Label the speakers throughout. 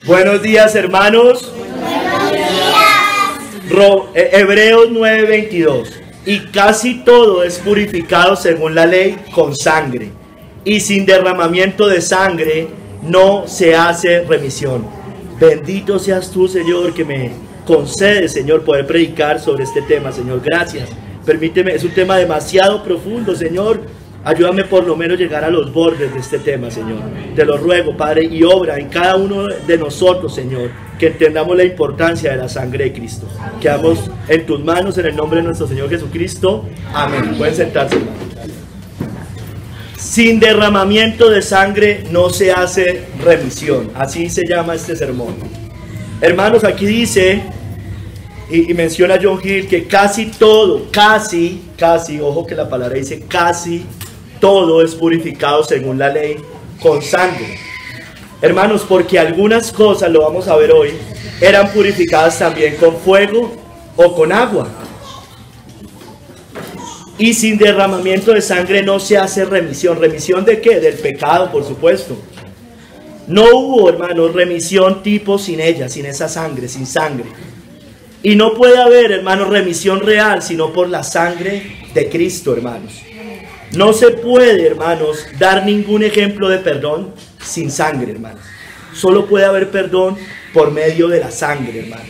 Speaker 1: Buenos días, hermanos.
Speaker 2: Buenos días.
Speaker 1: Hebreos 9:22. Y casi todo es purificado según la ley con sangre, y sin derramamiento de sangre no se hace remisión. Bendito seas tú, Señor, que me concedes, Señor, poder predicar sobre este tema, Señor. Gracias. Permíteme, es un tema demasiado profundo, Señor. Ayúdame por lo menos llegar a los bordes de este tema, Señor. Te lo ruego, Padre, y obra en cada uno de nosotros, Señor, que entendamos la importancia de la sangre de Cristo. Quedamos en tus manos en el nombre de nuestro Señor Jesucristo. Amén. Pueden sentarse, hermano. Sin derramamiento de sangre no se hace remisión. Así se llama este sermón. Hermanos, aquí dice, y menciona John Hill, que casi todo, casi, ojo que la palabra dice casi todo es purificado según la ley con sangre. Hermanos, porque algunas cosas, lo vamos a ver hoy, eran purificadas también con fuego o con agua. Y sin derramamiento de sangre no se hace remisión. ¿Remisión de qué? Del pecado, por supuesto. No hubo, hermanos, remisión tipo sin ella, sin esa sangre, sin sangre. Y no puede haber, hermanos, remisión real, sino por la sangre de Cristo, hermanos. No se puede, hermanos, dar ningún ejemplo de perdón sin sangre, hermanos. Solo puede haber perdón por medio de la sangre, hermanos.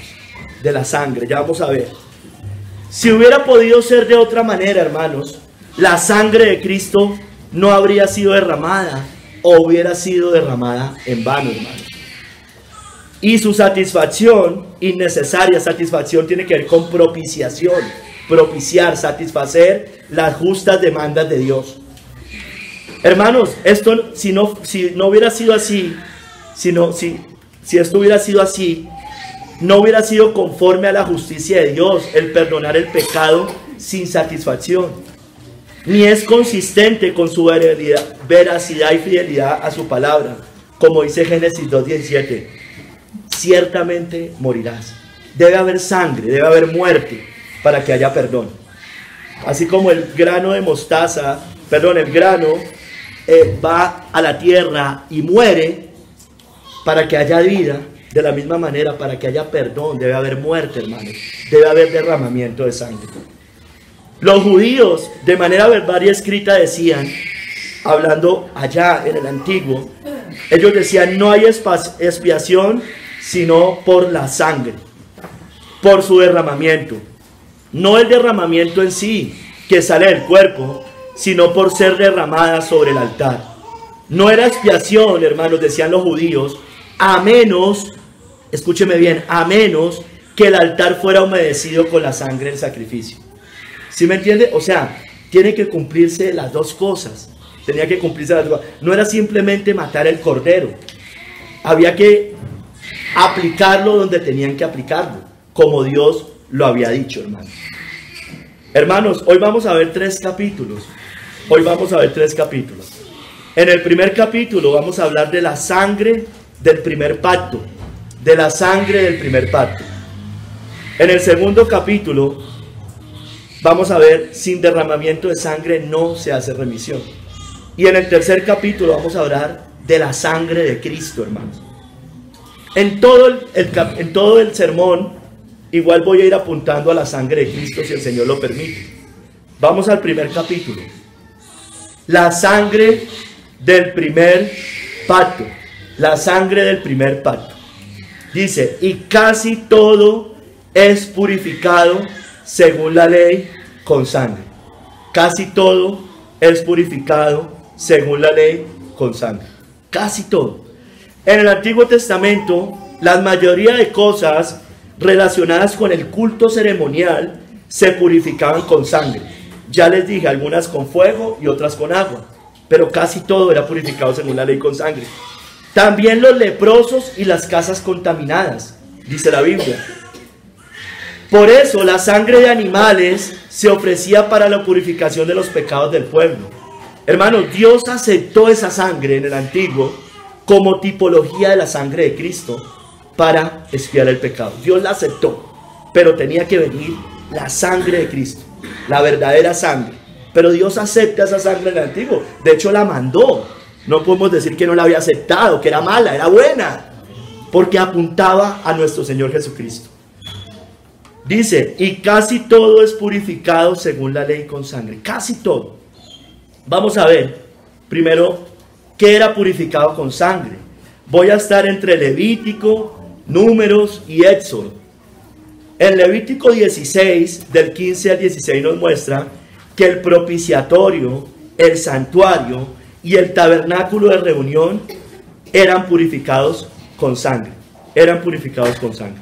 Speaker 1: De la sangre, ya vamos a ver. Si hubiera podido ser de otra manera, hermanos, la sangre de Cristo no habría sido derramada o hubiera sido derramada en vano, hermanos. Y su satisfacción, innecesaria satisfacción, tiene que ver con propiciación. Propiciar, satisfacer las justas demandas de Dios. Hermanos, esto si no hubiera sido así, si esto hubiera sido así, no hubiera sido conforme a la justicia de Dios el perdonar el pecado sin satisfacción. Ni es consistente con su veracidad y fidelidad a su palabra. Como dice Génesis 2:17. Ciertamente morirás. Debe haber sangre, debe haber muerte para que haya perdón. Así como el grano de mostaza, el grano va a la tierra y muere para que haya vida, de la misma manera, para que haya perdón, debe haber muerte, hermanos. Debe haber derramamiento de sangre. Los judíos, de manera verbal y escrita, decían, hablando allá en el antiguo, ellos decían, no hay expiación sino por la sangre, por su derramamiento. No el derramamiento en sí, que sale del cuerpo, sino por ser derramada sobre el altar. No era expiación, hermanos, decían los judíos, a menos, escúcheme bien, a menos que el altar fuera humedecido con la sangre del sacrificio. ¿Sí me entiende? O sea, tiene que cumplirse las dos cosas. Tenía que cumplirse las dos cosas. No era simplemente matar el cordero. Había que aplicarlo donde tenían que aplicarlo, como Dios lo había dicho, hermanos. Hermanos, hoy vamos a ver tres capítulos. En el primer capítulo vamos a hablar de la sangre del primer pacto. En el segundo capítulo vamos a ver, sin derramamiento de sangre no se hace remisión. Y en el tercer capítulo vamos a hablar de la sangre de Cristo, hermanos. En todo el sermón, igual voy a ir apuntando a la sangre de Cristo si el Señor lo permite. Vamos al primer capítulo. La sangre del primer pacto. La sangre del primer pacto. Dice, y casi todo es purificado según la ley con sangre. Casi todo es purificado según la ley con sangre. Casi todo. En el Antiguo Testamento, la mayoría de cosas relacionadas con el culto ceremonial se purificaban con sangre. Ya les dije, algunas con fuego y otras con agua, pero casi todo era purificado según la ley con sangre. También los leprosos y las casas contaminadas, dice la Biblia. Por eso la sangre de animales se ofrecía para la purificación de los pecados del pueblo. Hermanos, Dios aceptó esa sangre en el Antiguo como tipología de la sangre de Cristo para expiar el pecado. Dios la aceptó, pero tenía que venir la sangre de Cristo, la verdadera sangre. Pero Dios acepta esa sangre en el Antiguo. De hecho, la mandó. No podemos decir que no la había aceptado, que era mala, era buena. porque apuntaba a nuestro Señor Jesucristo. Dice, y casi todo es purificado según la ley con sangre. Casi todo. Vamos a ver, primero, ¿qué era purificado con sangre? Voy a estar entre Levítico, Números y Éxodo. En Levítico 16, del 15 al 16 nos muestra que el propiciatorio, el santuario y el tabernáculo de reunión eran purificados con sangre. Eran purificados con sangre.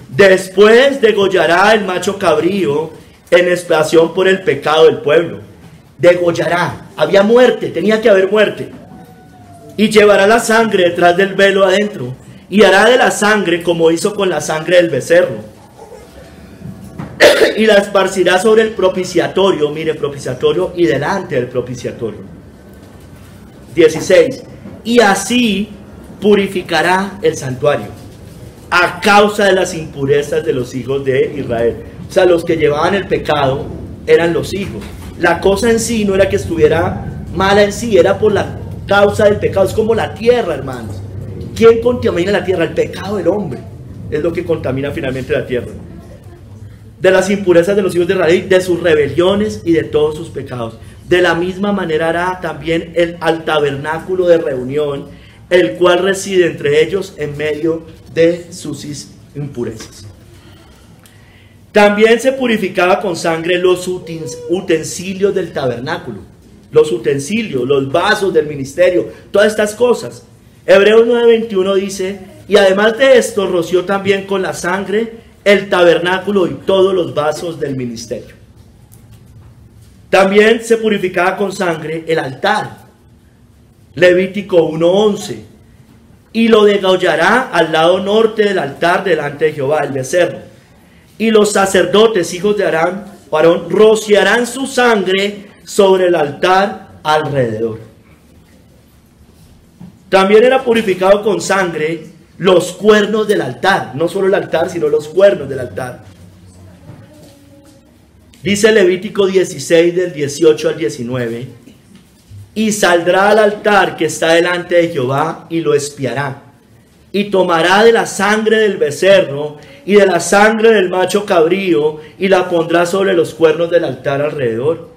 Speaker 1: Después degollará el macho cabrío en expiación por el pecado del pueblo. Degollará. Había muerte, tenía que haber muerte. Y llevará la sangre detrás del velo adentro. Y hará de la sangre como hizo con la sangre del becerro. Y la esparcirá sobre el propiciatorio. Mire, propiciatorio y delante del propiciatorio. 16. Y así purificará el santuario a causa de las impurezas de los hijos de Israel. O sea, los que llevaban el pecado eran los hijos. La cosa en sí no era que estuviera mala en sí, era por la causa del pecado. Es como la tierra, hermanos. ¿Quién contamina la tierra? El pecado del hombre es lo que contamina finalmente la tierra. De las impurezas de los hijos de Israel, de sus rebeliones y de todos sus pecados. De la misma manera hará también al tabernáculo de reunión, el cual reside entre ellos en medio de sus impurezas. También se purificaba con sangre los utensilios del tabernáculo, los utensilios, los vasos del ministerio, todas estas cosas. Hebreos 9:21 dice, y además de esto roció también con la sangre el tabernáculo y todos los vasos del ministerio. También se purificaba con sangre el altar. Levítico 1:11. Y lo degollará al lado norte del altar delante de Jehová, el becerro. Y los sacerdotes, hijos de Aarón, rociarán su sangre sobre el altar alrededor. También era purificado con sangre los cuernos del altar. No solo el altar, sino los cuernos del altar. Dice Levítico 16 del 18 al 19. Y saldrá al altar que está delante de Jehová y lo expiará. Y tomará de la sangre del becerro y de la sangre del macho cabrío y la pondrá sobre los cuernos del altar alrededor.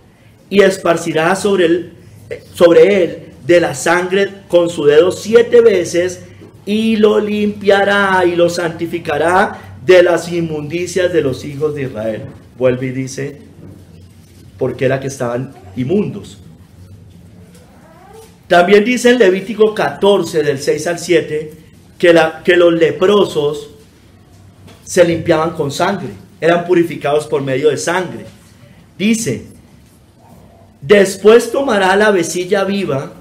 Speaker 1: Y esparcirá sobre él de la sangre con su dedo 7 veces y lo limpiará y lo santificará de las inmundicias de los hijos de Israel. Vuelve y dice, porque era que estaban inmundos. También dice en Levítico 14, del 6 al 7, que los leprosos se limpiaban con sangre, eran purificados por medio de sangre. Dice, después tomará la vecilla viva,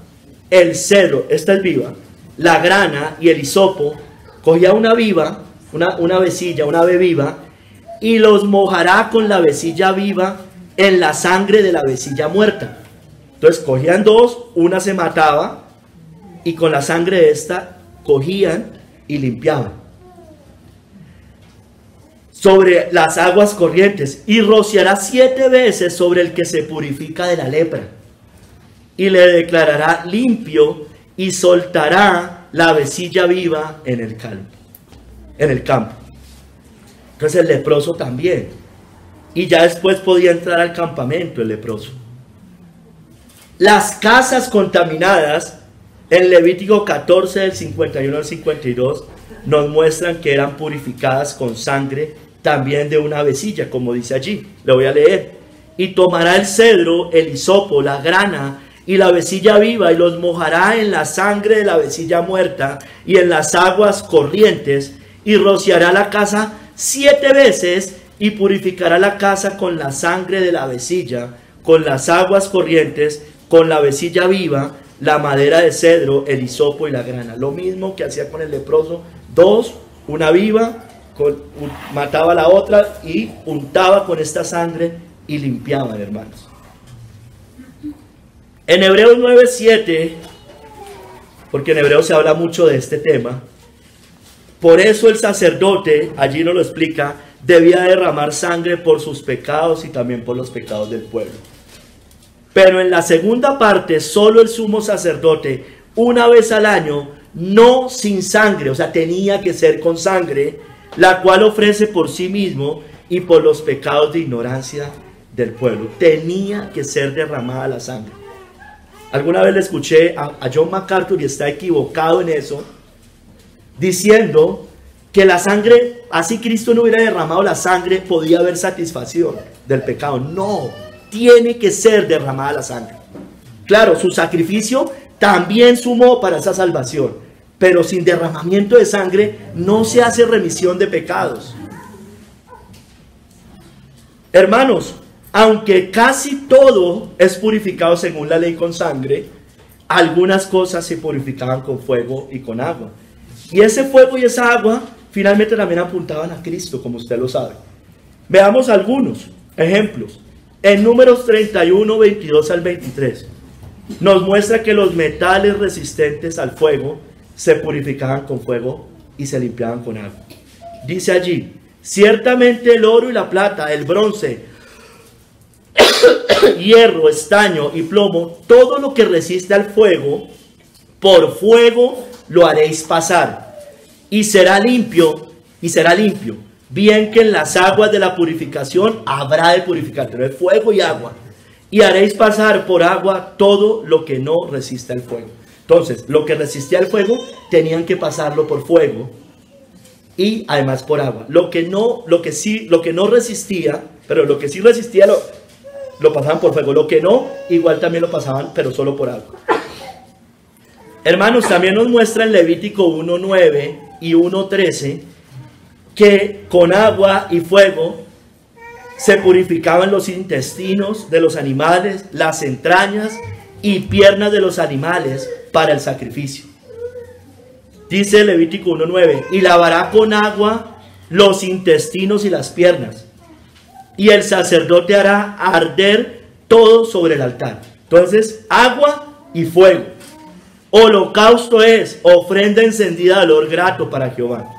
Speaker 1: el cedro, esta es viva, la grana y el hisopo, cogía una viva, una vecilla, una ave viva, y los mojará con la vecilla viva en la sangre de la vecilla muerta. Entonces cogían dos, una se mataba y con la sangre de esta cogían y limpiaban. Sobre las aguas corrientes, y rociará 7 veces sobre el que se purifica de la lepra y le declarará limpio y soltará la vecilla viva en el campo. Entonces el leproso también. Y ya después podía entrar al campamento el leproso. Las casas contaminadas en Levítico 14 del 51 al 52 nos muestran que eran purificadas con sangre también de una vecilla, como dice allí. Le voy a leer. Y tomará el cedro, el hisopo, la grana y la vecilla viva y los mojará en la sangre de la vecilla muerta y en las aguas corrientes y rociará la casa 7 veces y purificará la casa con la sangre de la vecilla, con las aguas corrientes, con la vecilla viva, la madera de cedro, el hisopo y la grana. Lo mismo que hacía con el leproso. 2, una viva, mataba a la otra y untaba con esta sangre y limpiaban, hermanos. En Hebreos 9:7, porque en Hebreos se habla mucho de este tema, por eso el sacerdote, allí nos lo explica, debía derramar sangre por sus pecados y también por los pecados del pueblo. Pero en la segunda parte, solo el sumo sacerdote, una vez al año, no sin sangre, o sea, tenía que ser con sangre, la cual ofrece por sí mismo y por los pecados de ignorancia del pueblo. Tenía que ser derramada la sangre. Alguna vez le escuché a John MacArthur, y está equivocado en eso, diciendo que la sangre, así Cristo no hubiera derramado la sangre, podía haber satisfacción del pecado. No, tiene que ser derramada la sangre. Claro, su sacrificio también sumó para esa salvación, pero sin derramamiento de sangre no se hace remisión de pecados. Hermanos, aunque casi todo es purificado según la ley con sangre, algunas cosas se purificaban con fuego y con agua. Y ese fuego y esa agua finalmente también apuntaban a Cristo, como usted lo sabe. Veamos algunos ejemplos. En Números 31, 22 al 23, nos muestra que los metales resistentes al fuego se purificaban con fuego y se limpiaban con agua. Dice allí: ciertamente el oro y la plata, el bronce, hierro, estaño y plomo, todo lo que resiste al fuego, por fuego lo haréis pasar, y será limpio, bien que en las aguas de la purificación habrá de purificar, pero es fuego y agua, y haréis pasar por agua todo lo que no resiste al fuego. Entonces, lo que resistía al fuego, tenían que pasarlo por fuego, y además por agua. Lo que no resistía, pero lo que sí resistía lo pasaban por fuego. Lo que no, igual también lo pasaban, pero solo por agua. Hermanos, también nos muestra en Levítico 1:9 y 1:13 que con agua y fuego se purificaban los intestinos de los animales, las entrañas y piernas de los animales para el sacrificio. Dice Levítico 1:9: y lavará con agua los intestinos y las piernas, y el sacerdote hará arder todo sobre el altar. Entonces, agua y fuego. Holocausto es ofrenda encendida de olor grato para Jehová.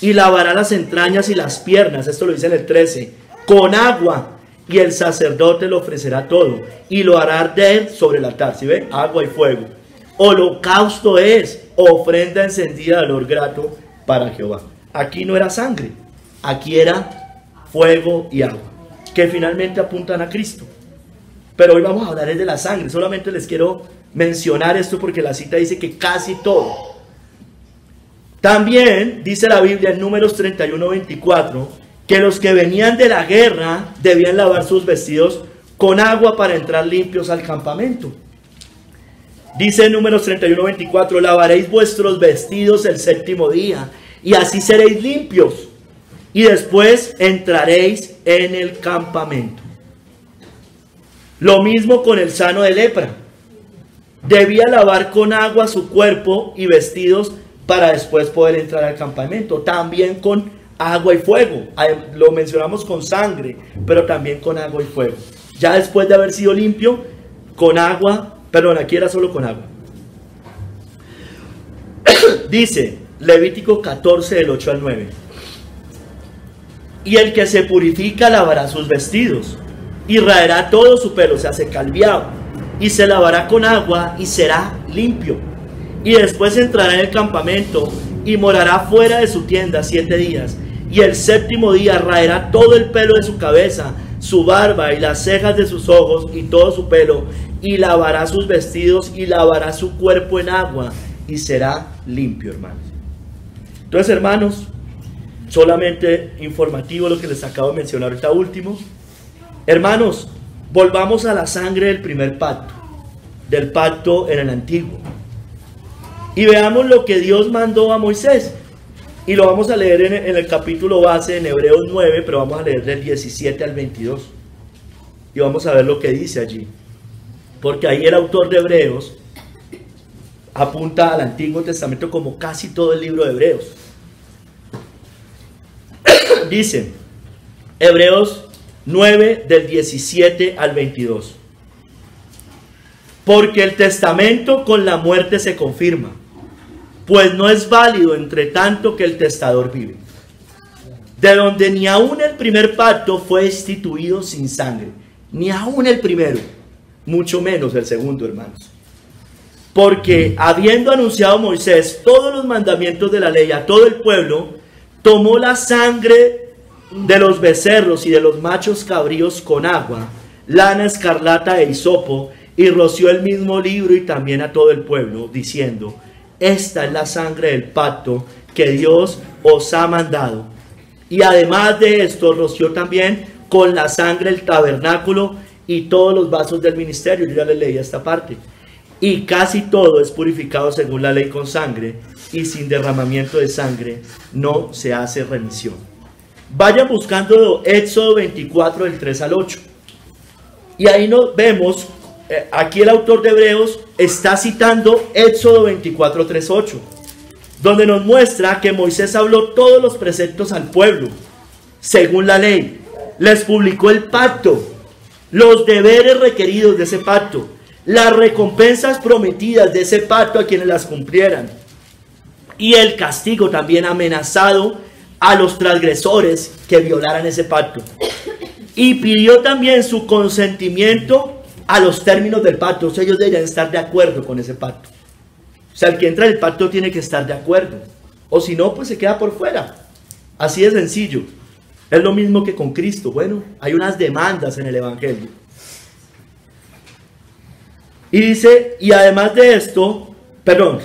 Speaker 1: Y lavará las entrañas y las piernas, esto lo dice en el 13, con agua, y el sacerdote le ofrecerá todo, y lo hará arder sobre el altar. ¿Sí ve? Agua y fuego. Holocausto es ofrenda encendida de olor grato para Jehová. Aquí no era sangre, aquí era fuego y agua, que finalmente apuntan a Cristo. Pero hoy vamos a hablar de la sangre. Solamente les quiero mencionar esto porque la cita dice que casi todo. También dice la Biblia en Números 31:24 que los que venían de la guerra debían lavar sus vestidos con agua para entrar limpios al campamento. Dice en Números 31:24: lavaréis vuestros vestidos el séptimo día, y así seréis limpios, y después entraréis en el campamento. Lo mismo con el sano de lepra. Debía lavar con agua su cuerpo y vestidos para después poder entrar al campamento. También con agua y fuego. Lo mencionamos con sangre, pero también con agua y fuego. Ya después de haber sido limpio, con agua, perdón, aquí era solo con agua. Dice Levítico 14, del 8 al 9. Y el que se purifica lavará sus vestidos, y raerá todo su pelo, se hace calviado, y se lavará con agua, y será limpio. Y después entrará en el campamento, y morará fuera de su tienda 7 días. Y el séptimo día raerá todo el pelo de su cabeza, su barba y las cejas de sus ojos, y todo su pelo, y lavará sus vestidos, y lavará su cuerpo en agua, y será limpio, hermanos. Entonces, hermanos, solamente informativo lo que les acabo de mencionar ahorita último. Hermanos, volvamos a la sangre del primer pacto, del pacto en el antiguo, y veamos lo que Dios mandó a Moisés. Y lo vamos a leer en el capítulo base, en Hebreos 9, pero vamos a leer del 17 al 22. Y vamos a ver lo que dice allí. Porque ahí el autor de Hebreos apunta al Antiguo Testamento como casi todo el libro de Hebreos. Dice, Hebreos 9, del 17 al 22. Porque el testamento con la muerte se confirma, pues no es válido entre tanto que el testador vive. De donde ni aun el primer pacto fue instituido sin sangre, ni aun el primero, mucho menos el segundo, hermanos. porque habiendo anunciado Moisés todos los mandamientos de la ley a todo el pueblo, tomó la sangre de los becerros y de los machos cabríos con agua, lana escarlata e hisopo, y roció el mismo libro y también a todo el pueblo, diciendo: esta es la sangre del pacto que Dios os ha mandado. Y además de esto, roció también con la sangre el tabernáculo y todos los vasos del ministerio. Yo ya les leí esta parte. Y casi todo es purificado según la ley con sangre, y sin derramamiento de sangre no se hace remisión. Vayan buscando Éxodo 24 del 3 al 8. Y ahí nos vemos, aquí el autor de Hebreos está citando Éxodo 24, 3, 8, donde nos muestra que Moisés habló todos los preceptos al pueblo, según la ley. Les publicó el pacto, los deberes requeridos de ese pacto, las recompensas prometidas de ese pacto a quienes las cumplieran, y el castigo también amenazado a los transgresores que violaran ese pacto. Y pidió también su consentimiento a los términos del pacto. O sea, ellos deberían estar de acuerdo con ese pacto. O sea, el que entra en el pacto tiene que estar de acuerdo, o si no, pues se queda por fuera. Así de sencillo. Es lo mismo que con Cristo. Bueno, hay unas demandas en el evangelio. Y dice, y además de esto, perdón,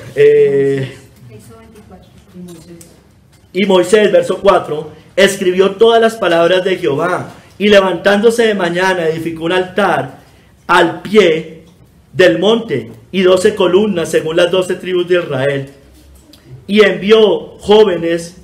Speaker 1: y Moisés, verso 4, escribió todas las palabras de Jehová, y levantándose de mañana edificó un altar al pie del monte, y 12 columnas según las 12 tribus de Israel, y envió jóvenes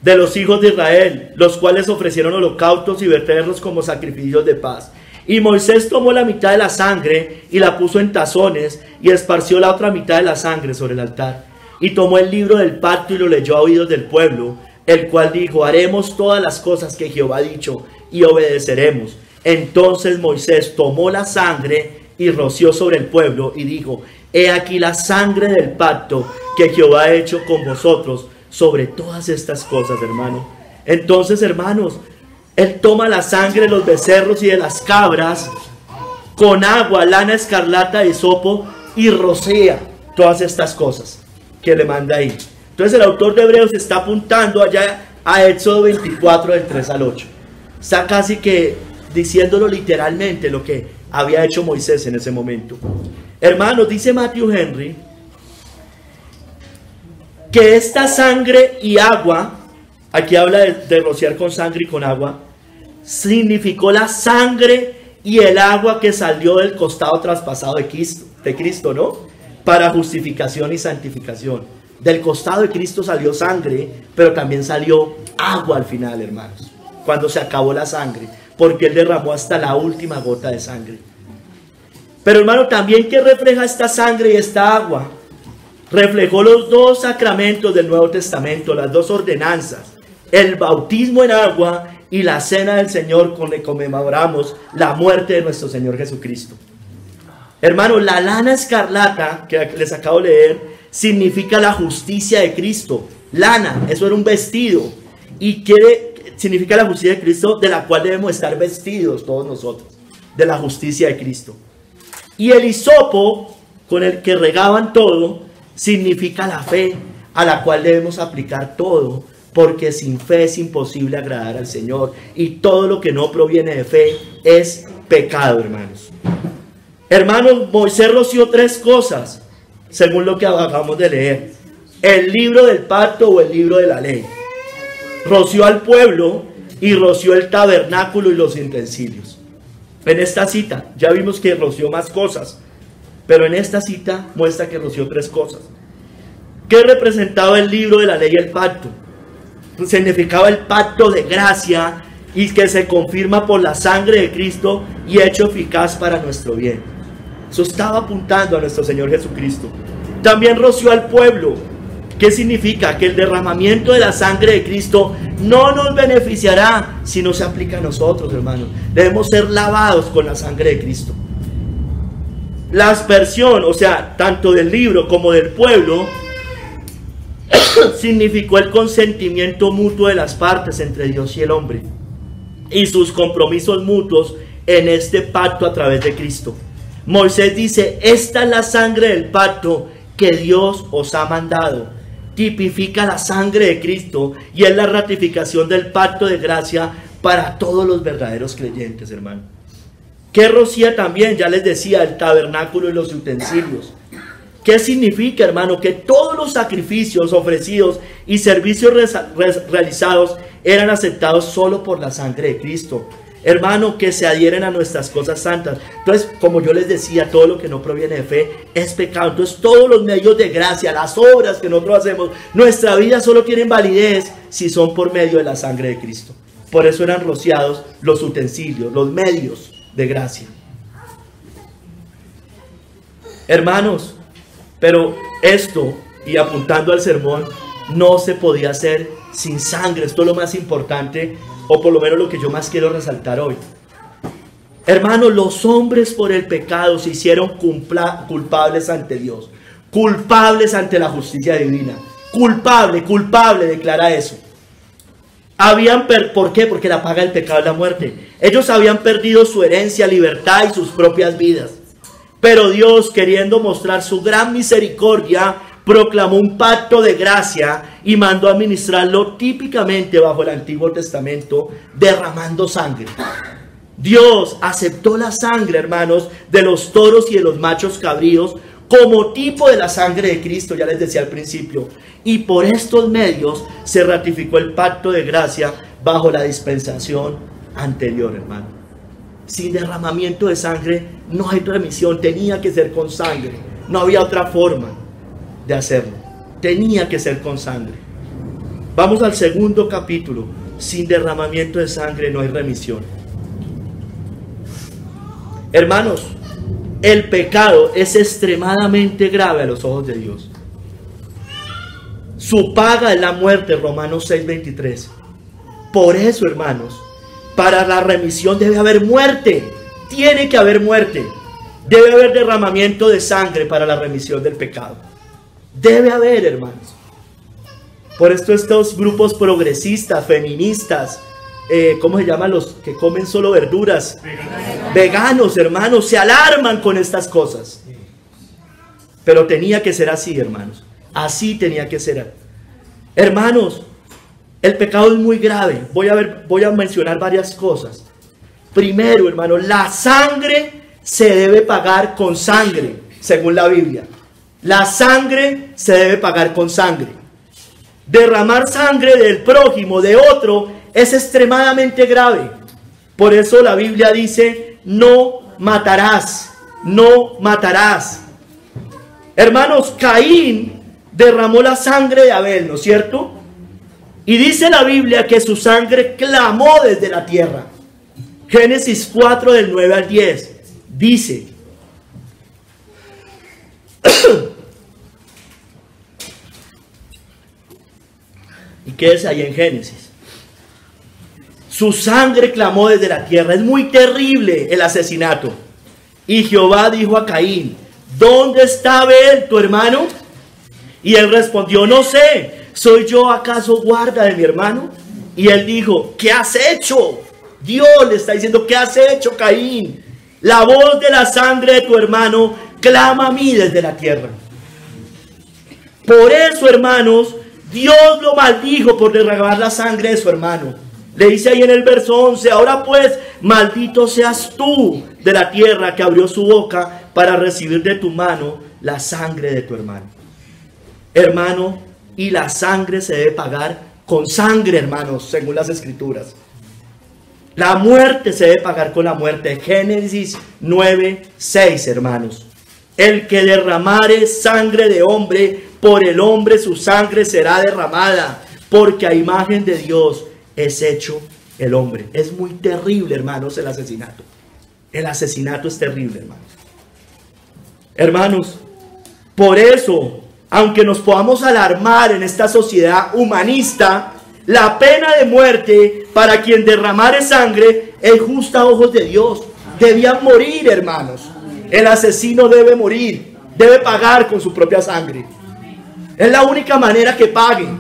Speaker 1: de los hijos de Israel, los cuales ofrecieron holocaustos y becerros como sacrificios de paz. Y Moisés tomó la mitad de la sangre y la puso en tazones, y esparció la otra mitad de la sangre sobre el altar. Y tomó el libro del pacto y lo leyó a oídos del pueblo, el cual dijo: haremos todas las cosas que Jehová ha dicho y obedeceremos. Entonces Moisés tomó la sangre y roció sobre el pueblo y dijo: he aquí la sangre del pacto que Jehová ha hecho con vosotros sobre todas estas cosas, hermano. Entonces, hermanos, él toma la sangre de los becerros y de las cabras con agua, lana escarlata y hisopo, y rocea todas estas cosas que le manda ahí. Entonces el autor de Hebreos está apuntando allá a Éxodo 24 del 3 al 8. Está casi que diciéndolo literalmente lo que había hecho Moisés en ese momento. Hermanos, dice Matthew Henry que esta sangre y agua, aquí habla de rociar con sangre y con agua, significó la sangre y el agua que salió del costado traspasado de Cristo, ¿no? Para justificación y santificación. Del costado de Cristo salió sangre, pero también salió agua al final, hermanos, cuando se acabó la sangre, porque Él derramó hasta la última gota de sangre. Pero, hermano, también, ¿qué refleja esta sangre y esta agua? Reflejó los dos sacramentos del Nuevo Testamento, las dos ordenanzas, el bautismo en agua y la cena del Señor, con la que conmemoramos la muerte de nuestro Señor Jesucristo. Hermano, la lana escarlata que les acabo de leer significa la justicia de Cristo. Lana, eso era un vestido, y significa la justicia de Cristo, de la cual debemos estar vestidos todos nosotros, de la justicia de Cristo. Y el hisopo, con el que regaban todo, significa la fe, a la cual debemos aplicar todo, porque sin fe es imposible agradar al Señor, y todo lo que no proviene de fe es pecado, hermanos. Hermanos, Moisés roció tres cosas, según lo que acabamos de leer: el libro del pacto o el libro de la ley. Roció al pueblo y roció el tabernáculo y los utensilios. En esta cita ya vimos que roció más cosas, pero en esta cita muestra que roció tres cosas. ¿Qué representaba el libro de la ley y el pacto? Significaba el pacto de gracia, y que se confirma por la sangre de Cristo y hecho eficaz para nuestro bien. Eso estaba apuntando a nuestro Señor Jesucristo. También roció al pueblo. ¿Qué significa? Que el derramamiento de la sangre de Cristo no nos beneficiará si no se aplica a nosotros, hermanos. Debemos ser lavados con la sangre de Cristo. La aspersión, o sea, tanto del libro como del pueblo, significó el consentimiento mutuo de las partes entre Dios y el hombre, y sus compromisos mutuos en este pacto a través de Cristo. Moisés dice, esta es la sangre del pacto que Dios os ha mandado. Tipifica la sangre de Cristo y es la ratificación del pacto de gracia para todos los verdaderos creyentes, hermano. ¿Qué rocía también? Ya les decía, el tabernáculo y los utensilios. ¿Qué significa, hermano? Que todos los sacrificios ofrecidos y servicios realizados eran aceptados solo por la sangre de Cristo. Hermano, que se adhieren a nuestras cosas santas. Entonces, como yo les decía, todo lo que no proviene de fe es pecado. Entonces, todos los medios de gracia, las obras que nosotros hacemos, nuestra vida solo tienen validez si son por medio de la sangre de Cristo. Por eso eran rociados los utensilios, los medios de gracia. Hermanos, pero esto, y apuntando al sermón, no se podía hacer sin sangre. Esto es lo más importante, o por lo menos lo que yo más quiero resaltar hoy. Hermanos, los hombres por el pecado se hicieron culpables ante Dios, culpables ante la justicia divina. Culpable, declara eso. ¿Por qué? Porque la paga del pecado es la muerte. Ellos habían perdido su herencia, libertad y sus propias vidas. Pero Dios, queriendo mostrar su gran misericordia, proclamó un pacto de gracia y mandó a administrarlo típicamente bajo el Antiguo Testamento, derramando sangre. Dios aceptó la sangre, hermanos, de los toros y de los machos cabríos como tipo de la sangre de Cristo, ya les decía al principio. Y por estos medios se ratificó el pacto de gracia bajo la dispensación anterior, hermano. Sin derramamiento de sangre no hay remisión, tenía que ser con sangre. No había otra forma de hacerlo. Tenía que ser con sangre. Vamos al segundo capítulo. Sin derramamiento de sangre no hay remisión. Hermanos, el pecado es extremadamente grave a los ojos de Dios. Su paga es la muerte, Romanos 6:23. Por eso, hermanos, para la remisión debe haber muerte. Tiene que haber muerte. Debe haber derramamiento de sangre para la remisión del pecado. Debe haber, hermanos. Por esto estos grupos progresistas, feministas, ¿cómo se llaman los que comen solo verduras? Veganos, hermanos, se alarman con estas cosas. Pero tenía que ser así, hermanos. Así tenía que ser. Hermanos, el pecado es muy grave. Voy a mencionar varias cosas. Primero, hermanos, la sangre se debe pagar con sangre, según la Biblia. La sangre se debe pagar con sangre. Derramar sangre del prójimo, de otro, es extremadamente grave. Por eso la Biblia dice, no matarás, no matarás. Hermanos, Caín derramó la sangre de Abel, ¿no es cierto? Y dice la Biblia que su sangre clamó desde la tierra. Génesis 4 del 9 al 10 dice, y quédese ahí en Génesis. Su sangre clamó desde la tierra. Es muy terrible el asesinato. Y Jehová dijo a Caín, ¿dónde está Abel, tu hermano? Y él respondió, no sé, ¿soy yo acaso guarda de mi hermano? Y él dijo, ¿qué has hecho? Dios le está diciendo, ¿qué has hecho, Caín? La voz de la sangre de tu hermano clama a mí desde la tierra. Por eso, hermanos, Dios lo maldijo por derramar la sangre de su hermano. Le dice ahí en el verso 11, ahora pues, maldito seas tú de la tierra que abrió su boca para recibir de tu mano la sangre de tu hermano. Hermano, y la sangre se debe pagar con sangre, hermanos, según las escrituras. La muerte se debe pagar con la muerte. Génesis 9:6, hermanos. El que derramare sangre de hombre, por el hombre su sangre será derramada, porque a imagen de Dios es hecho el hombre. Es muy terrible, hermanos, el asesinato. El asesinato es terrible, hermanos. Hermanos, por eso, aunque nos podamos alarmar en esta sociedad humanista, la pena de muerte para quien derramare sangre es justa a ojos de Dios. Debían morir, hermanos. El asesino debe morir, debe pagar con su propia sangre. Es la única manera que paguen.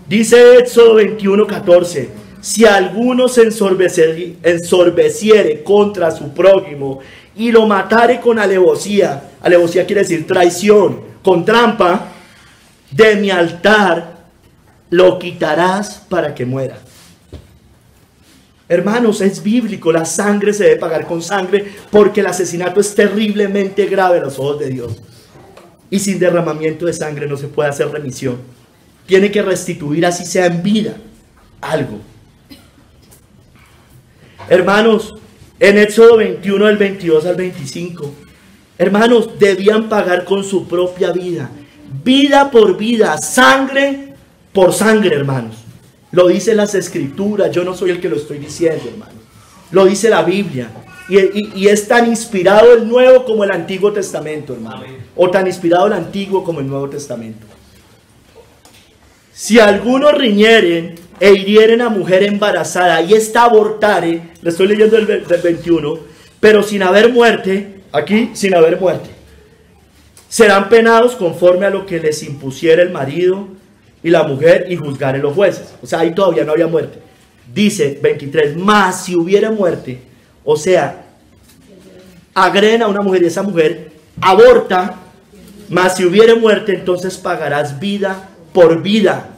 Speaker 1: Dice Éxodo 21:14, si alguno se ensorbeciere contra su prójimo y lo matare con alevosía, alevosía quiere decir traición, con trampa, de mi altar lo quitarás para que muera. Hermanos, es bíblico, la sangre se debe pagar con sangre porque el asesinato es terriblemente grave a los ojos de Dios. Y sin derramamiento de sangre no se puede hacer remisión. Tiene que restituir, así sea en vida, algo. Hermanos, en Éxodo 21, del 22 al 25, hermanos, debían pagar con su propia vida, vida por vida, sangre por sangre, hermanos. Lo dicen las escrituras, yo no soy el que lo estoy diciendo, hermanos. Lo dice la Biblia. Y es tan inspirado el Nuevo como el Antiguo Testamento, hermano. O tan inspirado el Antiguo como el Nuevo Testamento. Si algunos riñeren e hirieren a mujer embarazada y esta abortare, le estoy leyendo del 21, pero sin haber muerte, aquí sin haber muerte, serán penados conforme a lo que les impusiera el marido y la mujer y juzgaren los jueces. O sea, ahí todavía no había muerte. Dice 23, más si hubiera muerte, o sea, agreden a una mujer y esa mujer aborta, más si hubiera muerte, entonces pagarás vida por vida,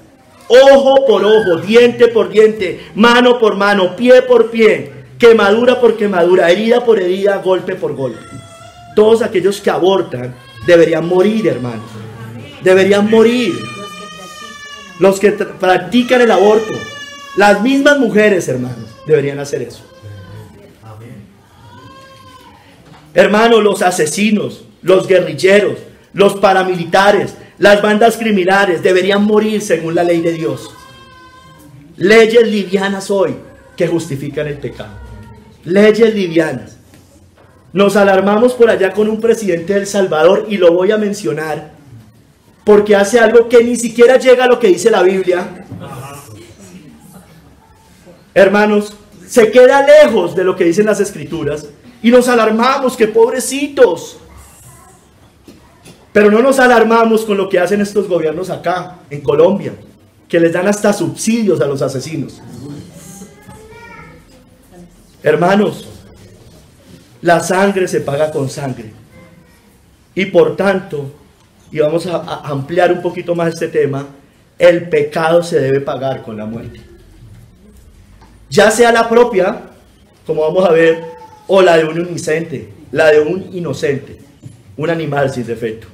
Speaker 1: ojo por ojo, diente por diente, mano por mano, pie por pie, quemadura por quemadura, herida por herida, golpe por golpe. Todos aquellos que abortan deberían morir, hermanos. Deberían morir. Los que practican el aborto, las mismas mujeres, hermanos, deberían hacer eso. Hermanos, los asesinos, los guerrilleros, los paramilitares, las bandas criminales deberían morir según la ley de Dios. Leyes livianas hoy que justifican el pecado. Leyes livianas. Nos alarmamos por allá con un presidente de El Salvador y lo voy a mencionar porque hace algo que ni siquiera llega a lo que dice la Biblia. Hermanos, se queda lejos de lo que dicen las escrituras y nos alarmamos, que pobrecitos. Pero no nos alarmamos con lo que hacen estos gobiernos acá, en Colombia, que les dan hasta subsidios a los asesinos. Hermanos, la sangre se paga con sangre. Y por tanto, y vamos a ampliar un poquito más este tema, el pecado se debe pagar con la muerte. Ya sea la propia, como vamos a ver, o la de un inocente, la de un inocente, un animal sin defecto.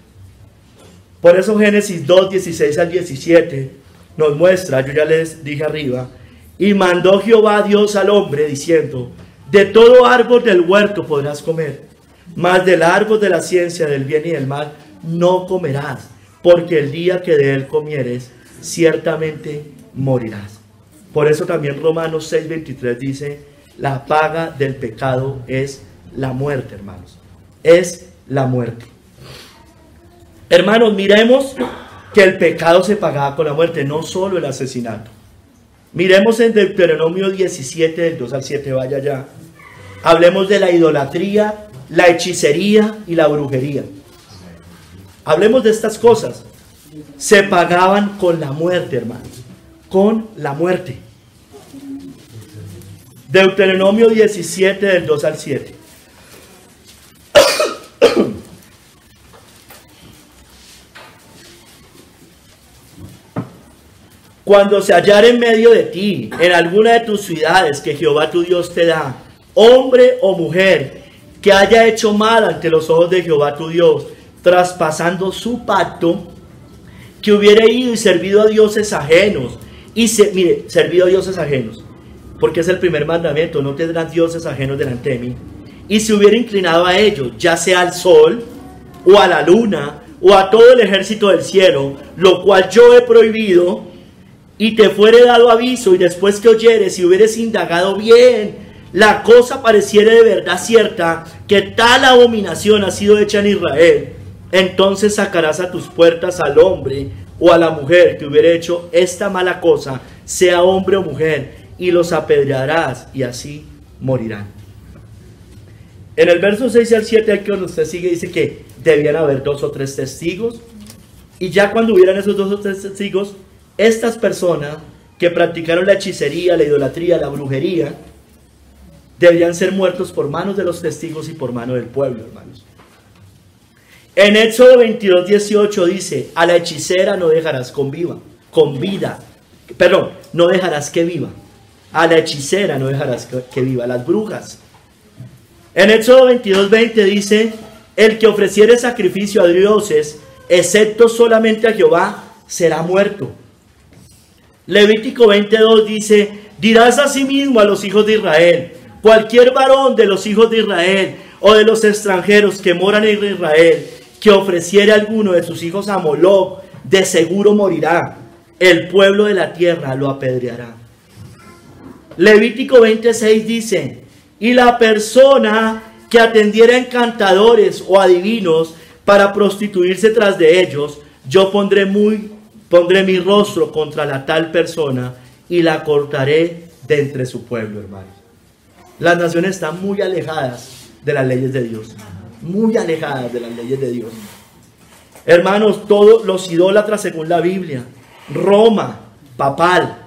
Speaker 1: Por eso Génesis 2, 16 al 17 nos muestra, yo ya les dije arriba, y mandó Jehová Dios al hombre diciendo, de todo árbol del huerto podrás comer, mas del árbol de la ciencia del bien y del mal no comerás, porque el día que de él comieres, ciertamente morirás. Por eso también Romanos 6, 23 dice, la paga del pecado es la muerte, hermanos. Es la muerte. Hermanos, miremos que el pecado se pagaba con la muerte, no solo el asesinato. Miremos en Deuteronomio 17, del 2 al 7, vaya allá. Hablemos de la idolatría, la hechicería y la brujería. Hablemos de estas cosas. Se pagaban con la muerte, hermanos. Con la muerte. Deuteronomio 17, del 2 al 7. Cuando se hallare en medio de ti, en alguna de tus ciudades que Jehová tu Dios te da, hombre o mujer que haya hecho mal ante los ojos de Jehová tu Dios, traspasando su pacto, que hubiera ido y servido a dioses ajenos, mire, servido a dioses ajenos, porque es el primer mandamiento, no tendrás dioses ajenos delante de mí, y se hubiera inclinado a ellos, ya sea al sol, o a la luna, o a todo el ejército del cielo, lo cual yo he prohibido, y te fuere dado aviso, y después que oyeres y hubieres indagado bien, la cosa pareciere de verdad cierta, que tal abominación ha sido hecha en Israel, entonces sacarás a tus puertas al hombre o a la mujer que hubiera hecho esta mala cosa, sea hombre o mujer, y los apedrearás, y así morirán. En el verso 6 al 7, aquí cuando usted sigue, dice que debían haber 2 o 3 testigos, y ya cuando hubieran esos 2 o 3 testigos, estas personas que practicaron la hechicería, la idolatría, la brujería, deberían ser muertos por manos de los testigos y por mano del pueblo, hermanos. En Éxodo 22:18 dice: a la hechicera no dejarás no dejarás que viva. A la hechicera no dejarás que viva. Las brujas. En Éxodo 22:20 dice: el que ofreciere sacrificio a dioses, excepto solamente a Jehová, será muerto. Levítico 22 dice: dirás asimismo a los hijos de Israel: cualquier varón de los hijos de Israel o de los extranjeros que moran en Israel, que ofreciere alguno de sus hijos a Moloc, de seguro morirá. El pueblo de la tierra lo apedreará. Levítico 26 dice: y la persona que atendiera a encantadores o adivinos para prostituirse tras de ellos, yo pondré mi rostro contra la tal persona y la cortaré de entre su pueblo, hermanos. Las naciones están muy alejadas de las leyes de Dios. Muy alejadas de las leyes de Dios. Hermanos, todos los idólatras según la Biblia, Roma, papal,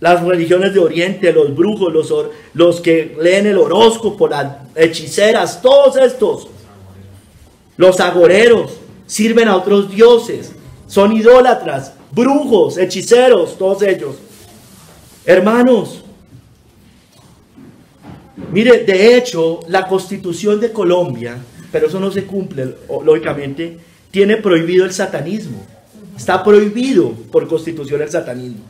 Speaker 1: las religiones de Oriente, los brujos, los que leen el horóscopo, las hechiceras, todos estos, los agoreros, sirven a otros dioses, son idólatras, brujos, hechiceros, todos ellos. Hermanos, mire, de hecho, la Constitución de Colombia, pero eso no se cumple, lógicamente, tiene prohibido el satanismo. Está prohibido por Constitución el satanismo.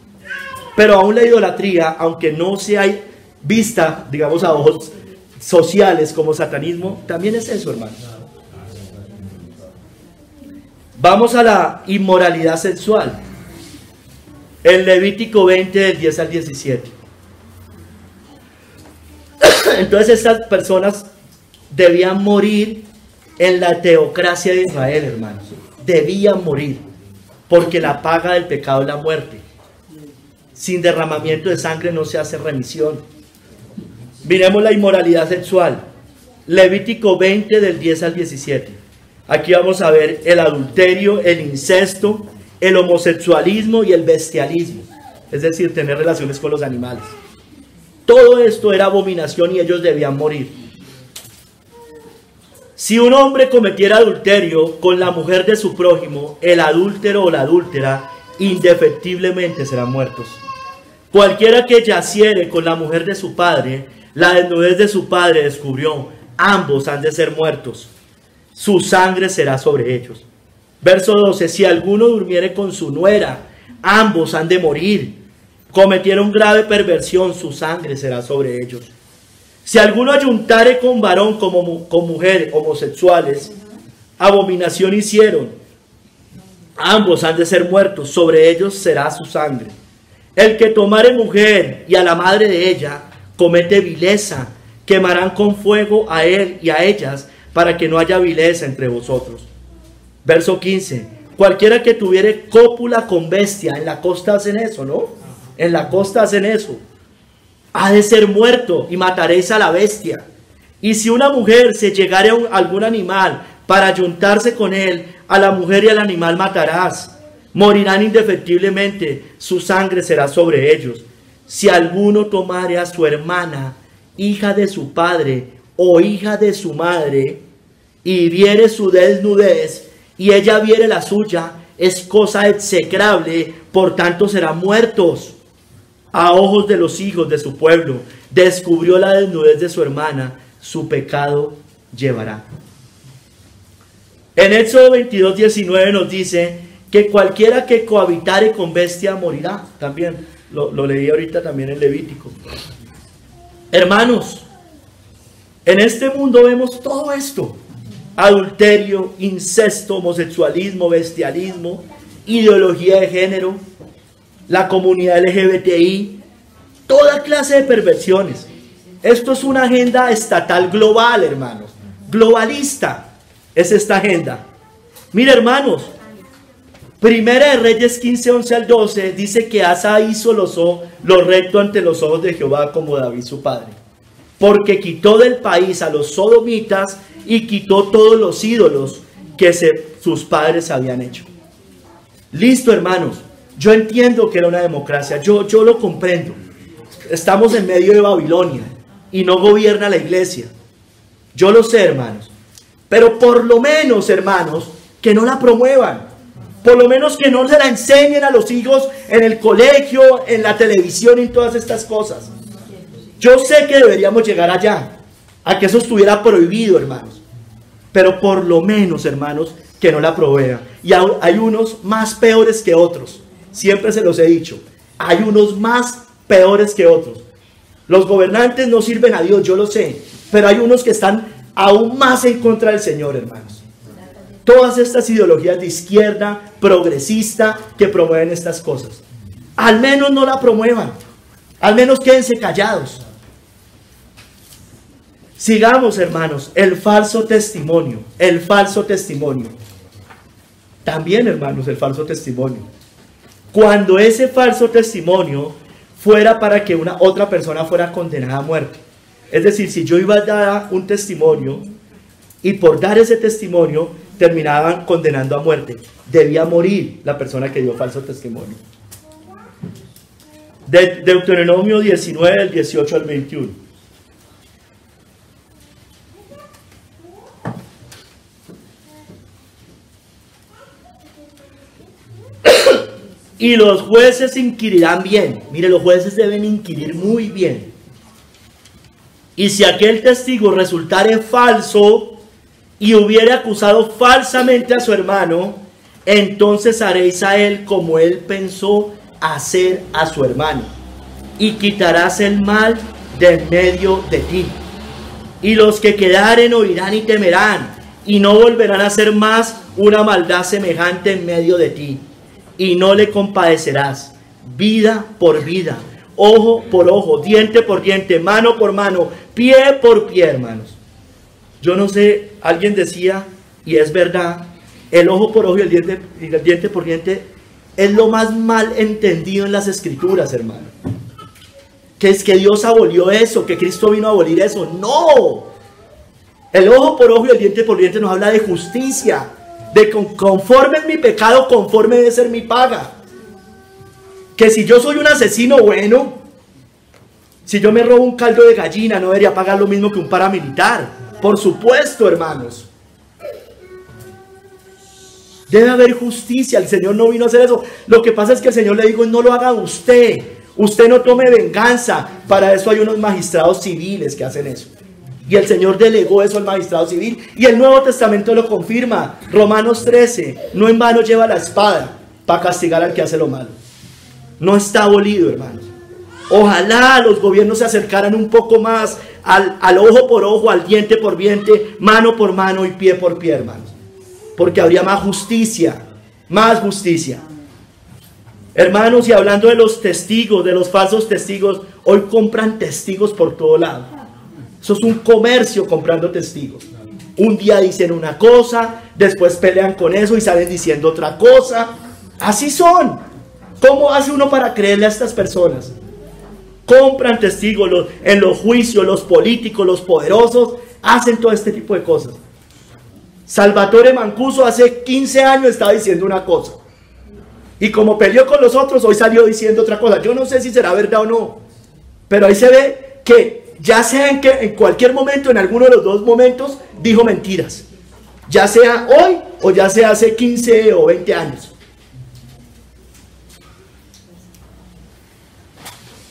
Speaker 1: Pero aún la idolatría, aunque no sea vista, digamos, a ojos sociales como satanismo, también es eso, hermano. Vamos a la inmoralidad sexual. En Levítico 20, del 10 al 17. Entonces estas personas debían morir en la teocracia de Israel, hermanos. Debían morir, porque la paga del pecado es la muerte. Sin derramamiento de sangre no se hace remisión. Miremos la inmoralidad sexual. Levítico 20, del 10 al 17. Aquí vamos a ver el adulterio, el incesto, el homosexualismo y el bestialismo. Es decir, tener relaciones con los animales. Todo esto era abominación y ellos debían morir. Si un hombre cometiera adulterio con la mujer de su prójimo, el adúltero o la adúltera indefectiblemente serán muertos. Cualquiera que yaciere con la mujer de su padre, la desnudez de su padre descubrió, ambos han de ser muertos. Su sangre será sobre ellos. Verso 12, si alguno durmiere con su nuera, ambos han de morir. Cometieron grave perversión, su sangre será sobre ellos. Si alguno ayuntare con varón con mujer, homosexuales, abominación hicieron, ambos han de ser muertos, sobre ellos será su sangre. El que tomare mujer y a la madre de ella, comete vileza, quemarán con fuego a él y a ellas, para que no haya vileza entre vosotros. Verso 15, cualquiera que tuviere cópula con bestia, en la costa hacen eso, ¿no? En la costa hacen eso. Ha de ser muerto y mataréis a la bestia. Y si una mujer se llegare a algún animal para ayuntarse con él, a la mujer y al animal matarás. Morirán indefectiblemente, su sangre será sobre ellos. Si alguno tomare a su hermana, hija de su padre o hija de su madre, y viere su desnudez, y ella viere la suya, es cosa execrable, por tanto serán muertos. A ojos de los hijos de su pueblo, descubrió la desnudez de su hermana, su pecado llevará. En Éxodo 22, 19 nos dice que cualquiera que cohabitare con bestia morirá. También lo leí ahorita también en Levítico. Hermanos, en este mundo vemos todo esto: adulterio, incesto, homosexualismo, bestialismo, ideología de género, la comunidad LGBTI, toda clase de perversiones. Esto es una agenda estatal global, hermanos, globalista es esta agenda. Mira, hermanos, Primera de Reyes 15, 11 al 12 dice que Asa hizo lo recto ante los ojos de Jehová, como David su padre, porque quitó del país a los sodomitas y quitó todos los ídolos que sus padres habían hecho. Listo, hermanos, yo entiendo que era una democracia, yo lo comprendo. Estamos en medio de Babilonia, y no gobierna la iglesia. Yo lo sé, hermanos. Pero por lo menos, hermanos, que no la promuevan. Por lo menos que no se la enseñen a los hijos en el colegio, en la televisión y en todas estas cosas. Yo sé que deberíamos llegar allá, a que eso estuviera prohibido, hermanos. Pero por lo menos, hermanos, que no la provean. Y hay unos más peores que otros. Siempre se los he dicho. Hay unos más peores que otros. Los gobernantes no sirven a Dios, yo lo sé. Pero hay unos que están aún más en contra del Señor, hermanos. Todas estas ideologías de izquierda, progresista, que promueven estas cosas. Al menos no la promuevan. Al menos quédense callados. Sigamos, hermanos, el falso testimonio. El falso testimonio. También, hermanos, el falso testimonio. Cuando ese falso testimonio fuera para que una otra persona fuera condenada a muerte. Es decir, si yo iba a dar un testimonio y por dar ese testimonio terminaban condenando a muerte, debía morir la persona que dio falso testimonio. Deuteronomio 19, del 18 al 21. Y los jueces inquirirán bien. Mire, los jueces deben inquirir muy bien. Y si aquel testigo resultare falso y hubiere acusado falsamente a su hermano, entonces haréis a él como él pensó hacer a su hermano, y quitarás el mal de en medio de ti. Y los que quedaren oirán y temerán, y no volverán a hacer más una maldad semejante en medio de ti. Y no le compadecerás, vida por vida, ojo por ojo, diente por diente, mano por mano, pie por pie, hermanos. Yo no sé, alguien decía, y es verdad, el ojo por ojo y el diente por diente es lo más mal entendido en las escrituras, hermano. Que es que Dios abolió eso, que Cristo vino a abolir eso. ¡No! El ojo por ojo y el diente por diente nos habla de justicia. De conforme es mi pecado, conforme debe ser mi paga. Que si yo soy un asesino, bueno, si yo me robo un caldo de gallina, no debería pagar lo mismo que un paramilitar. Por supuesto, hermanos. Debe haber justicia. El Señor no vino a hacer eso. Lo que pasa es que el Señor le dijo, no lo haga usted. Usted no tome venganza. Para eso hay unos magistrados civiles que hacen eso. Y el Señor delegó eso al magistrado civil. Y el Nuevo Testamento lo confirma. Romanos 13. No en vano lleva la espada para castigar al que hace lo malo. No está abolido, hermanos. Ojalá los gobiernos se acercaran un poco más al ojo por ojo, al diente por diente, mano por mano y pie por pie, hermanos. Porque habría más justicia. Más justicia. Hermanos, y hablando de los testigos, de los falsos testigos, hoy compran testigos por todo lado. Eso es un comercio comprando testigos. Un día dicen una cosa, después pelean con eso y salen diciendo otra cosa. Así son. ¿Cómo hace uno para creerle a estas personas? Compran testigos en los juicios, los políticos, los poderosos, hacen todo este tipo de cosas. Salvatore Mancuso hace 15 años estaba diciendo una cosa. Y como peleó con los otros, hoy salió diciendo otra cosa. Yo no sé si será verdad o no. Pero ahí se ve que ya sea en cualquier momento, en alguno de los dos momentos, dijo mentiras. Ya sea hoy o ya sea hace 15 o 20 años.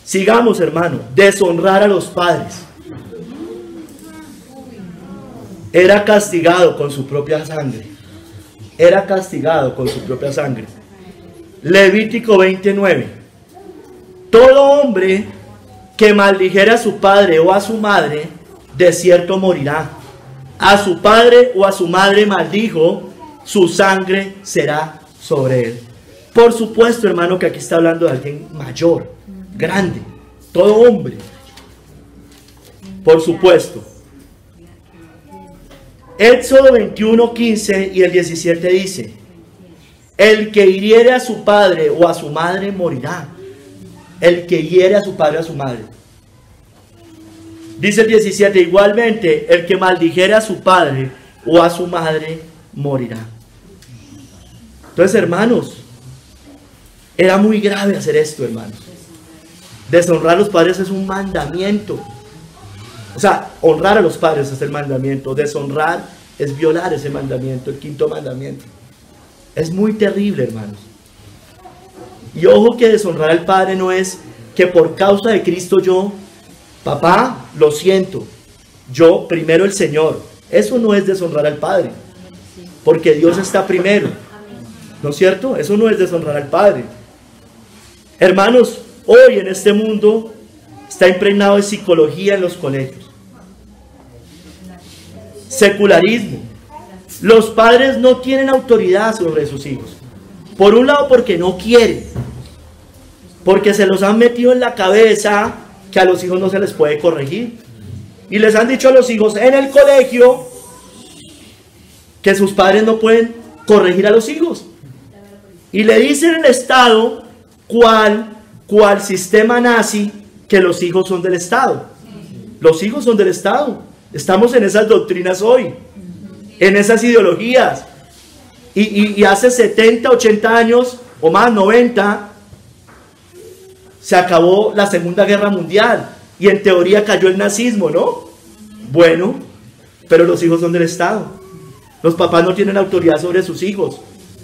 Speaker 1: Sigamos, hermano. Deshonrar a los padres. Era castigado con su propia sangre. Era castigado con su propia sangre. Levítico 29. Todo hombre que maldijera a su padre o a su madre, de cierto morirá. A su padre o a su madre maldijo, su sangre será sobre él. Por supuesto, hermano, que aquí está hablando de alguien mayor, grande, todo hombre. Por supuesto. Éxodo 21, 15 y el 17 dice: el que hiriere a su padre o a su madre morirá. El que hiere a su padre o a su madre. Dice el 17, igualmente, el que maldijere a su padre o a su madre morirá. Entonces, hermanos, era muy grave hacer esto, hermanos. Deshonrar a los padres es un mandamiento. O sea, honrar a los padres es el mandamiento, deshonrar es violar ese mandamiento, el quinto mandamiento. Es muy terrible, hermanos. Y ojo que deshonrar al padre no es que por causa de Cristo yo, papá, lo siento, yo primero el Señor. Eso no es deshonrar al padre, porque Dios está primero, ¿no es cierto? Eso no es deshonrar al padre. Hermanos, hoy en este mundo está impregnado de psicología en los colegios, secularismo. Los padres no tienen autoridad sobre sus hijos. Por un lado porque no quieren, porque se los han metido en la cabeza que a los hijos no se les puede corregir. Y les han dicho a los hijos en el colegio que sus padres no pueden corregir a los hijos. Y le dicen el Estado cual sistema nazi, que los hijos son del Estado. Los hijos son del Estado. Estamos en esas doctrinas hoy, en esas ideologías. Y hace 70, 80 años, o más, 90, se acabó la Segunda Guerra Mundial. Y en teoría cayó el nazismo, ¿no? Bueno, pero los hijos son del Estado. Los papás no tienen autoridad sobre sus hijos.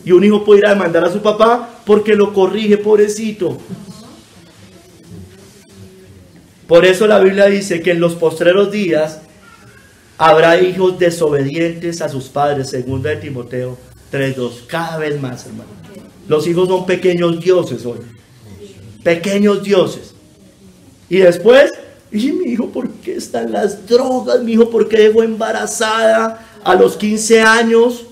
Speaker 1: Y un hijo puede ir a demandar a su papá porque lo corrige, pobrecito. Por eso la Biblia dice que en los postreros días habrá hijos desobedientes a sus padres, segunda de Timoteo 3:2. Cada vez más, hermano. Los hijos son pequeños dioses hoy. Pequeños dioses. Y después, y mi hijo, ¿por qué están las drogas? Mi hijo, ¿por qué dejó embarazada a los 15 años?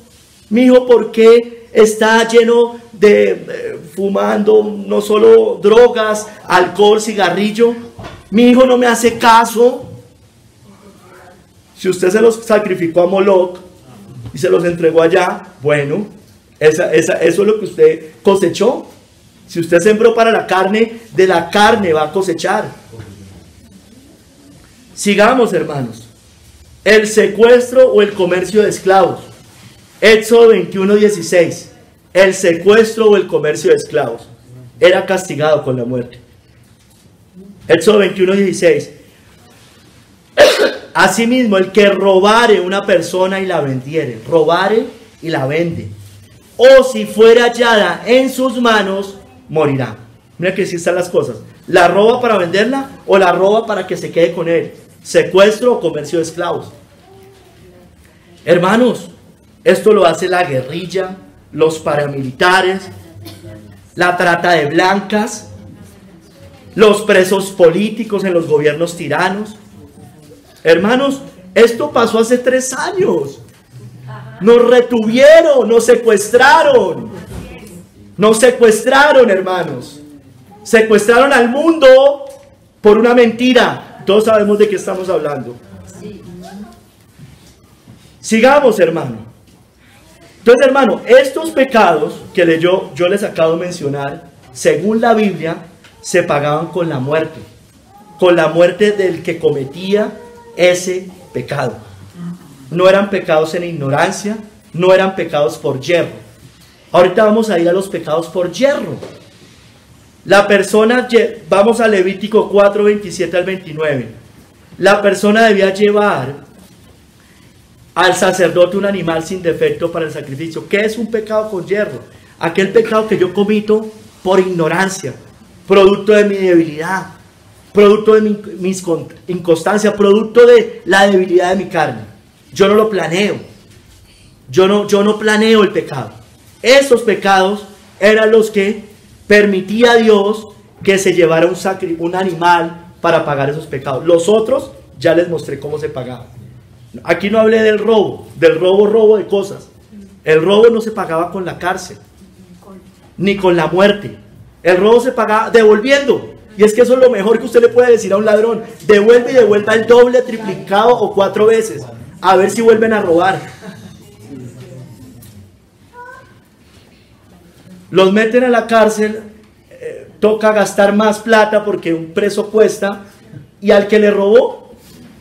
Speaker 1: Mi hijo, ¿por qué está lleno de fumando no solo drogas, alcohol, cigarrillo? Mi hijo no me hace caso. Si usted se los sacrificó a Moloch y se los entregó allá, bueno, eso es lo que usted cosechó. Si usted sembró para la carne, de la carne va a cosechar. Sigamos, hermanos. El secuestro o el comercio de esclavos. Éxodo 21:16. El secuestro o el comercio de esclavos era castigado con la muerte. Éxodo 21:16. Asimismo, el que robare una persona y la vendiere, robare y la vende, o si fuera hallada en sus manos, morirá. Mira que así están las cosas. La roba para venderla o la roba para que se quede con él. Secuestro o comercio de esclavos. Hermanos, esto lo hace la guerrilla, los paramilitares, la trata de blancas, los presos políticos en los gobiernos tiranos. Hermanos, esto pasó hace 3 años. Nos retuvieron, nos secuestraron. Nos secuestraron, hermanos. Secuestraron al mundo por una mentira. Todos sabemos de qué estamos hablando. Sigamos, hermano. Entonces, hermano, estos pecados que yo les acabo de mencionar, según la Biblia, se pagaban con la muerte. Con la muerte del que cometía ese pecado. No eran pecados en ignorancia, no eran pecados por yerro. Ahorita vamos a ir a los pecados por yerro. La persona, vamos a Levítico 4, 27 al 29. La persona debía llevar al sacerdote un animal sin defecto para el sacrificio. ¿Qué es un pecado con yerro? Aquel pecado que yo comito por ignorancia, producto de mi debilidad, producto de mi inconstancia, producto de la debilidad de mi carne. Yo no lo planeo. Yo no planeo el pecado. Esos pecados eran los que permitía a Dios que se llevara un animal para pagar esos pecados. Los otros ya les mostré cómo se pagaba. Aquí no hablé del robo de cosas. El robo no se pagaba con la cárcel, ni con la muerte. El robo se pagaba devolviendo. Y es que eso es lo mejor que usted le puede decir a un ladrón. Devuelve y devuelva el doble, triplicado o 4 veces. A ver si vuelven a robar. Los meten a la cárcel, toca gastar más plata porque un preso cuesta, y al que le robó,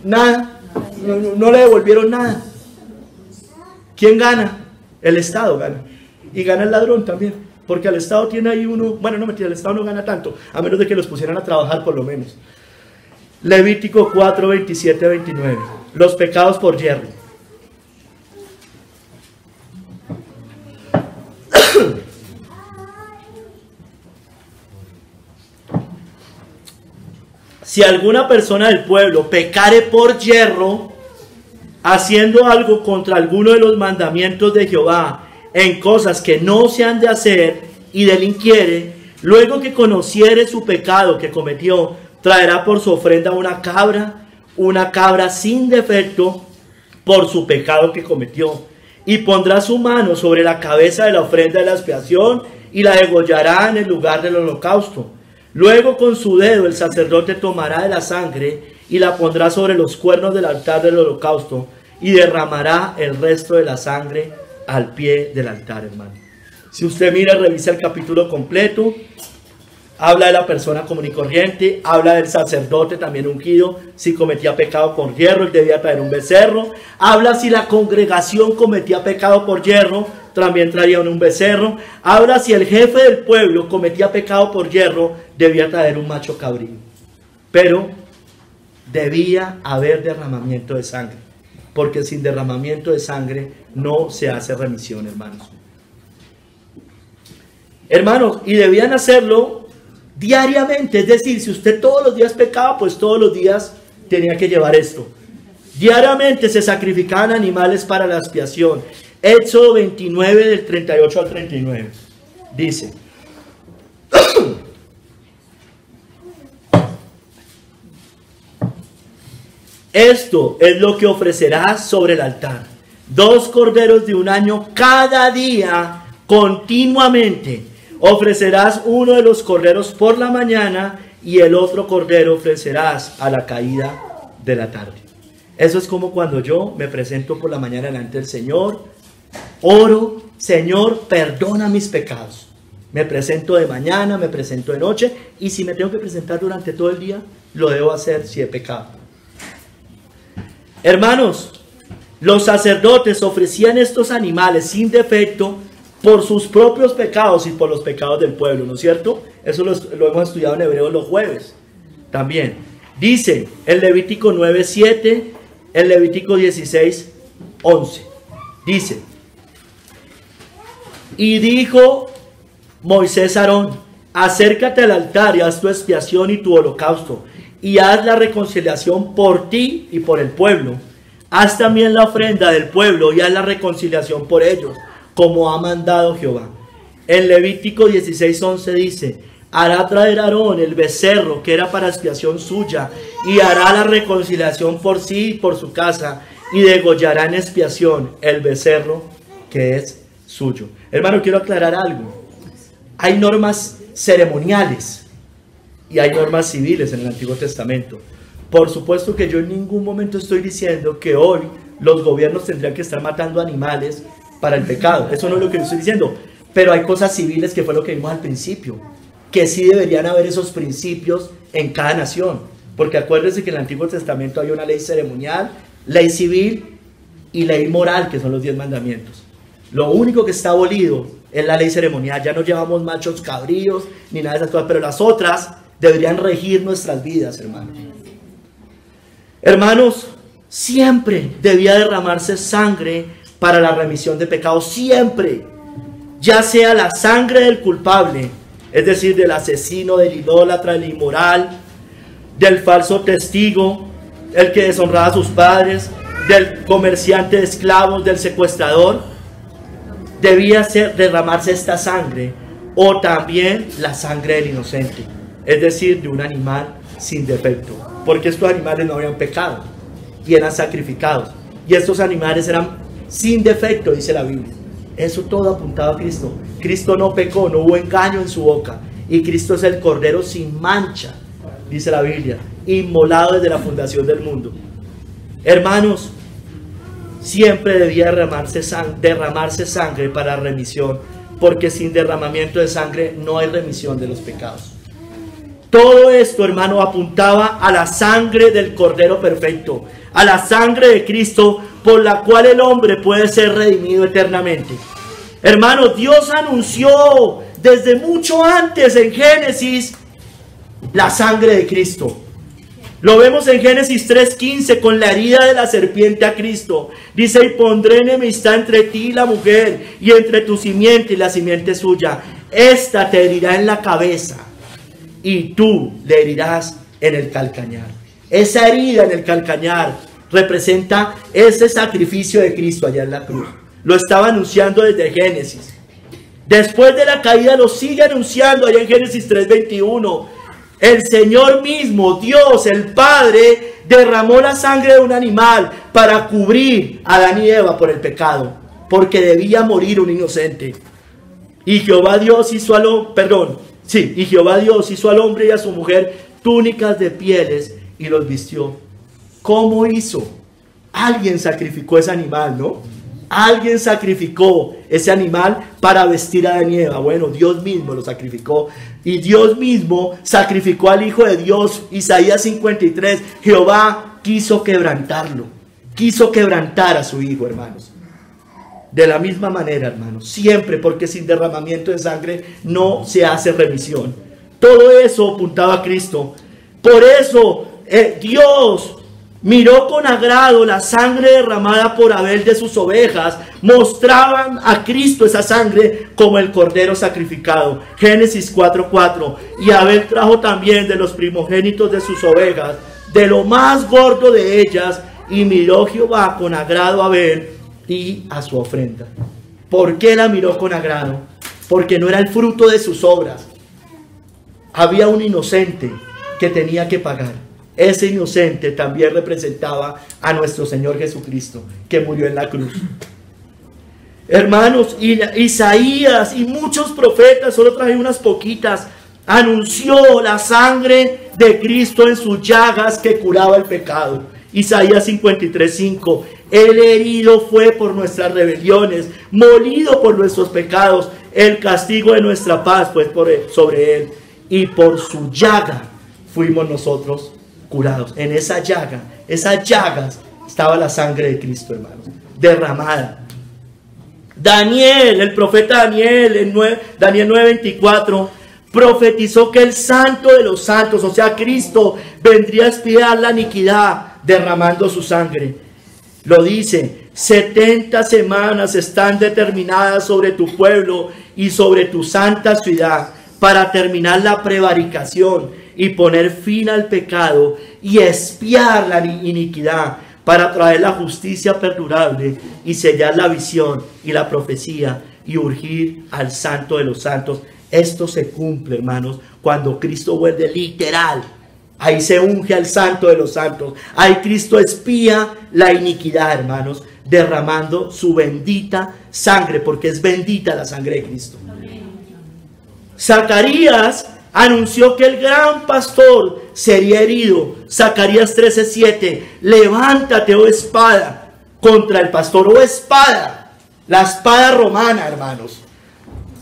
Speaker 1: nada, no le devolvieron nada. ¿Quién gana? El Estado gana. Y gana el ladrón también, porque al Estado tiene ahí uno, bueno, no mentira, el Estado no gana tanto, a menos de que los pusieran a trabajar por lo menos. Levítico 4, 27, 29. Los pecados por yerro. Si alguna persona del pueblo pecare por yerro, haciendo algo contra alguno de los mandamientos de Jehová, en cosas que no se han de hacer, y delinquiere, luego que conociere su pecado que cometió, traerá por su ofrenda una cabra sin defecto por su pecado que cometió, y pondrá su mano sobre la cabeza de la ofrenda de la expiación, y la degollará en el lugar del holocausto. Luego con su dedo el sacerdote tomará de la sangre y la pondrá sobre los cuernos del altar del holocausto, y derramará el resto de la sangre al pie del altar, hermano. Si usted mira, revisa el capítulo completo, habla de la persona común y corriente, habla del sacerdote también ungido, si cometía pecado por yerro, él debía traer un becerro. Habla si la congregación cometía pecado por yerro, también traían un becerro. Habla si el jefe del pueblo cometía pecado por yerro, debía traer un macho cabrío. Pero debía haber derramamiento de sangre, porque sin derramamiento de sangre no se hace remisión, hermanos. Hermanos, y debían hacerlo diariamente, es decir, si usted todos los días pecaba, pues todos los días tenía que llevar esto. Diariamente se sacrificaban animales para la expiación. Éxodo 29 del 38 al 39 dice: esto es lo que ofrecerás sobre el altar: 2 corderos de un año cada día continuamente. Ofrecerás uno de los corderos por la mañana y el otro cordero ofrecerás a la caída de la tarde. Eso es como cuando yo me presento por la mañana delante del Señor, oro: Señor, perdona mis pecados. Me presento de mañana, me presento de noche, y si me tengo que presentar durante todo el día, lo debo hacer si he pecado. Hermanos, los sacerdotes ofrecían estos animales sin defecto por sus propios pecados y por los pecados del pueblo, ¿no es cierto? Eso lo hemos estudiado en Hebreos los jueves también. Dice el Levítico 9:7, el Levítico 16:11. Dice: y dijo Moisés a Aarón: acércate al altar y haz tu expiación y tu holocausto, y haz la reconciliación por ti y por el pueblo. Haz también la ofrenda del pueblo y haz la reconciliación por ellos, como ha mandado Jehová. En Levítico 16:11 dice: hará traer a Aarón el becerro que era para expiación suya, y hará la reconciliación por sí y por su casa, y degollará en expiación el becerro que es suyo. Hermano, quiero aclarar algo. Hay normas ceremoniales y hay normas civiles en el Antiguo Testamento. Por supuesto que yo en ningún momento estoy diciendo que hoy los gobiernos tendrían que estar matando animales para el pecado. Eso no es lo que yo estoy diciendo. Pero hay cosas civiles, que fue lo que vimos al principio, que sí deberían haber esos principios en cada nación. Porque acuérdense que en el Antiguo Testamento hay una ley ceremonial, ley civil y ley moral, que son los 10 mandamientos. Lo único que está abolido es la ley ceremonial. Ya no llevamos machos cabríos ni nada de esas cosas, pero las otras deberían regir nuestras vidas, hermanos. Hermanos, siempre debía derramarse sangre para la remisión de pecados, siempre. Ya sea la sangre del culpable, es decir, del asesino, del idólatra, del inmoral, del falso testigo, el que deshonraba a sus padres, del comerciante de esclavos, del secuestrador. Debía derramarse esta sangre, o también la sangre del inocente, es decir, de un animal sin defecto, porque estos animales no habían pecado y eran sacrificados, y estos animales eran sin defecto, dice la Biblia. Eso todo apuntado a Cristo. Cristo no pecó, no hubo engaño en su boca, y Cristo es el Cordero sin mancha, dice la Biblia, inmolado desde la fundación del mundo. Hermanos, siempre debía derramarse sangre para remisión, porque sin derramamiento de sangre no hay remisión de los pecados. Todo esto, hermano, apuntaba a la sangre del Cordero perfecto, a la sangre de Cristo, por la cual el hombre puede ser redimido eternamente. Hermano, Dios anunció desde mucho antes en Génesis la sangre de Cristo. Lo vemos en Génesis 3:15 con la herida de la serpiente a Cristo. Dice: y pondré enemistad entre ti y la mujer, y entre tu simiente y la simiente suya. Esta te herirá en la cabeza, y tú le herirás en el calcañar. Esa herida en el calcañar representa ese sacrificio de Cristo allá en la cruz. Lo estaba anunciando desde Génesis. Después de la caída lo sigue anunciando allá en Génesis 3:21. El Señor mismo, Dios, el Padre, derramó la sangre de un animal para cubrir a Adán y Eva por el pecado, porque debía morir un inocente. Y Jehová Dios hizo al hombre y a su mujer túnicas de pieles y los vistió. ¿Cómo hizo? Alguien sacrificó ese animal, ¿no? Alguien sacrificó ese animal para vestir a Adán y Eva. Bueno, Dios mismo lo sacrificó. Y Dios mismo sacrificó al Hijo de Dios. Isaías 53. Jehová quiso quebrantarlo. Quiso quebrantar a su Hijo, hermanos. De la misma manera, hermanos. Siempre, porque sin derramamiento de sangre no se hace remisión. Todo eso apuntaba a Cristo. Por eso Dios miró con agrado la sangre derramada por Abel de sus ovejas. Mostraban a Cristo esa sangre como el cordero sacrificado. Génesis 4:4. Y Abel trajo también de los primogénitos de sus ovejas, de lo más gordo de ellas, y miró Jehová con agrado a Abel y a su ofrenda. ¿Por qué la miró con agrado? Porque no era el fruto de sus obras. Había un inocente que tenía que pagar. Ese inocente también representaba a nuestro Señor Jesucristo, que murió en la cruz. Hermanos, Isaías y muchos profetas, solo traje unas poquitas, anunció la sangre de Cristo en sus llagas que curaba el pecado. Isaías 53:5. El herido fue por nuestras rebeliones, molido por nuestros pecados. El castigo de nuestra paz fue sobre él, y por su llaga fuimos nosotros curados. En esa llaga, esas llagas, estaba la sangre de Cristo, hermanos, derramada. Daniel, el profeta Daniel, en Daniel 9:24, profetizó que el santo de los santos, o sea Cristo, vendría a expiar la iniquidad derramando su sangre. Lo dice: 70 semanas están determinadas sobre tu pueblo y sobre tu santa ciudad, para terminar la prevaricación y poner fin al pecado y expiar la iniquidad, para traer la justicia perdurable y sellar la visión y la profecía y urgir al santo de los santos. Esto se cumple, hermanos, cuando Cristo vuelve literal. Ahí se unge al santo de los santos. Ahí Cristo expía la iniquidad, hermanos, derramando su bendita sangre, porque es bendita la sangre de Cristo. Zacarías anunció que el gran pastor sería herido. Zacarías 13:7. Levántate, oh espada, contra el pastor, oh espada, la espada romana, hermanos,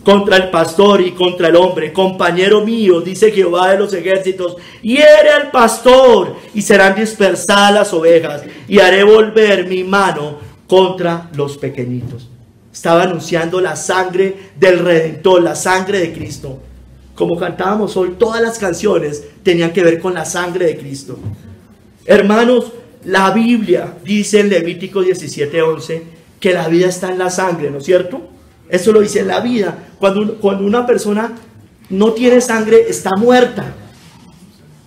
Speaker 1: contra el pastor y contra el hombre. Compañero mío, dice Jehová de los ejércitos, hiere al pastor y serán dispersadas las ovejas, y haré volver mi mano contra los pequeñitos. Estaba anunciando la sangre del Redentor, la sangre de Cristo. Como cantábamos hoy, todas las canciones tenían que ver con la sangre de Cristo. Hermanos, la Biblia dice en Levítico 17:11 que la vida está en la sangre, ¿no es cierto? Eso lo dice en la vida. Cuando una persona no tiene sangre, está muerta.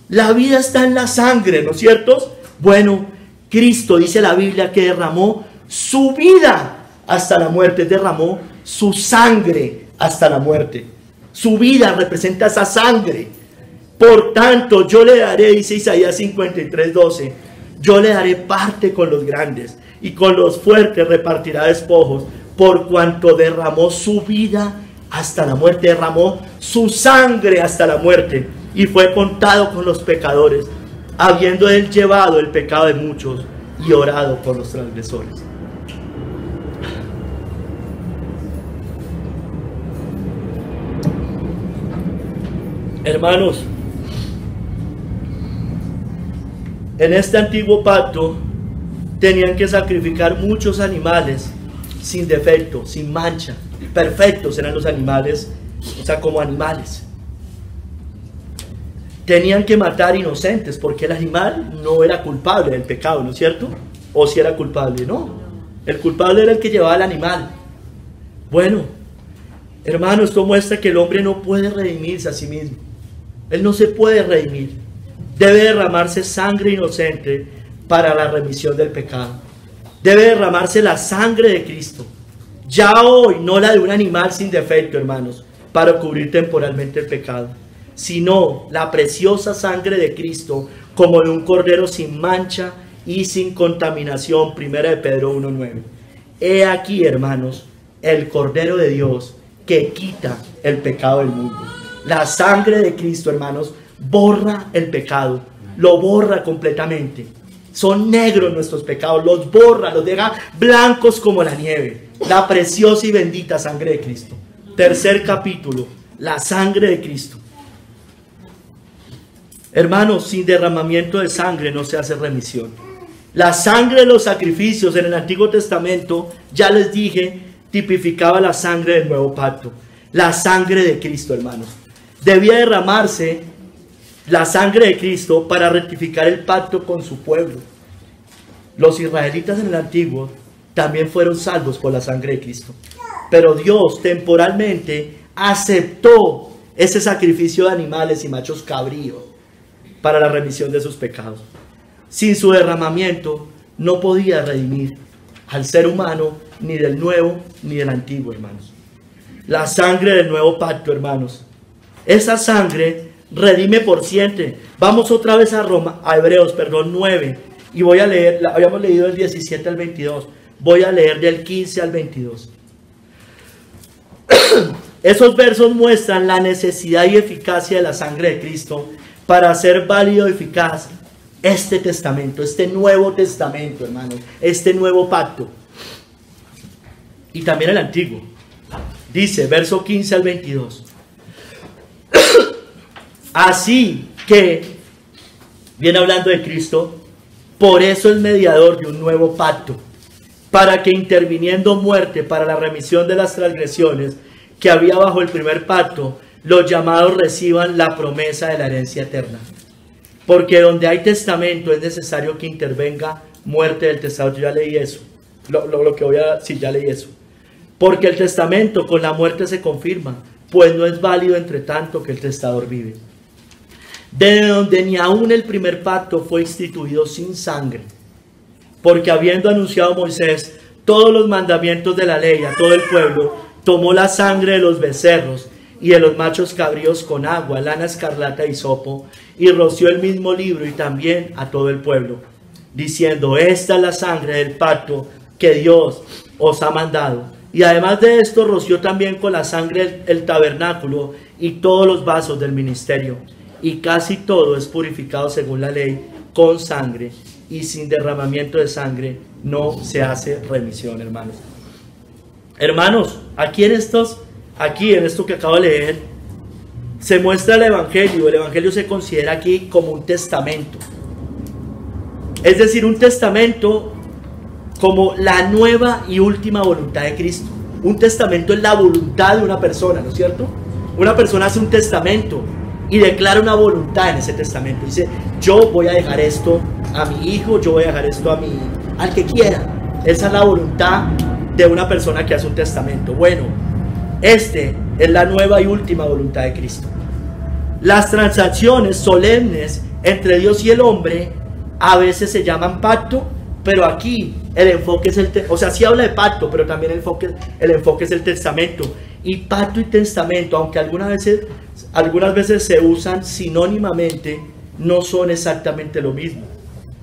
Speaker 1: La vida está en la sangre, ¿no es cierto? Bueno, Cristo, dice la Biblia, que derramó su vida hasta la muerte, derramó su sangre hasta la muerte. Su vida representa esa sangre. Por tanto, yo le daré, dice Isaías 53:12, yo le daré parte con los grandes, y con los fuertes repartirá despojos, por cuanto derramó su vida hasta la muerte, derramó su sangre hasta la muerte, y fue contado con los pecadores, habiendo él llevado el pecado de muchos y orado por los transgresores. Hermanos, en este antiguo pacto tenían que sacrificar muchos animales sin defecto, sin mancha. Perfectos eran los animales, o sea, como animales. tenían que matar inocentes, porque el animal no era culpable del pecado, ¿no es cierto? ¿O si era culpable? No, el culpable era el que llevaba el animal. Bueno, hermano, esto muestra que el hombre no puede redimirse a sí mismo. Él no se puede redimir. Debe derramarse sangre inocente para la remisión del pecado. Debe derramarse la sangre de Cristo. Ya hoy, no la de un animal sin defecto, hermanos, para cubrir temporalmente el pecado, sino la preciosa sangre de Cristo como de un cordero sin mancha y sin contaminación. 1 de Pedro 1:9. He aquí, hermanos, el Cordero de Dios que quita el pecado del mundo. La sangre de Cristo, hermanos, borra el pecado, lo borra completamente. Son negros nuestros pecados, los borra, los deja blancos como la nieve. La preciosa y bendita sangre de Cristo. Tercer capítulo, la sangre de Cristo. Hermanos, sin derramamiento de sangre no se hace remisión. La sangre de los sacrificios en el Antiguo Testamento, ya les dije, tipificaba la sangre del nuevo pacto. La sangre de Cristo, hermanos. Debía derramarse la sangre de Cristo para rectificar el pacto con su pueblo. Los israelitas en el Antiguo también fueron salvos por la sangre de Cristo. Pero Dios temporalmente aceptó ese sacrificio de animales y machos cabríos para la remisión de sus pecados. Sin su derramamiento no podía redimir al ser humano ni del nuevo ni del antiguo, hermanos. La sangre del nuevo pacto, hermanos. Esa sangre redime por siempre. Vamos otra vez a Hebreos 9 y voy a leer, habíamos leído del 17 al 22. Voy a leer del 15 al 22. Esos versos muestran la necesidad y eficacia de la sangre de Cristo para hacer válido y eficaz este testamento, este nuevo testamento, hermanos, este nuevo pacto. Y también el antiguo. Dice, verso 15 al 22. Así que, viene hablando de Cristo, por eso es mediador de un nuevo pacto, para que interviniendo muerte para la remisión de las transgresiones que había bajo el primer pacto, los llamados reciban la promesa de la herencia eterna. Porque donde hay testamento es necesario que intervenga muerte del testador. Yo ya leí eso. Ya leí eso. Porque el testamento con la muerte se confirma, pues no es válido entre tanto que el testador vive. De donde ni aún el primer pacto fue instituido sin sangre. Porque habiendo anunciado Moisés todos los mandamientos de la ley a todo el pueblo, tomó la sangre de los becerros y de los machos cabríos con agua, lana escarlata y hisopo, y roció el mismo libro y también a todo el pueblo, diciendo, esta es la sangre del pacto que Dios os ha mandado. Y además de esto roció también con la sangre el tabernáculo y todos los vasos del ministerio. Y casi todo es purificado según la ley con sangre, y sin derramamiento de sangre no se hace remisión, hermanos. Hermanos, aquí en esto que acabo de leer, se muestra el Evangelio. El Evangelio se considera aquí como un testamento. Es decir, un testamento como la nueva y última voluntad de Cristo. Un testamento es la voluntad de una persona, ¿no es cierto? Una persona hace un testamento y declara una voluntad en ese testamento. Dice, yo voy a dejar esto a mi hijo, yo voy a dejar esto al que quiera. Esa es la voluntad de una persona que hace un testamento. Bueno, este es la nueva y última voluntad de Cristo. Las transacciones solemnes entre Dios y el hombre a veces se llaman pacto, pero aquí el enfoque es sí habla de pacto, pero también el enfoque es el testamento. Y pacto y testamento, aunque algunas veces se usan sinónimamente, no son exactamente lo mismo.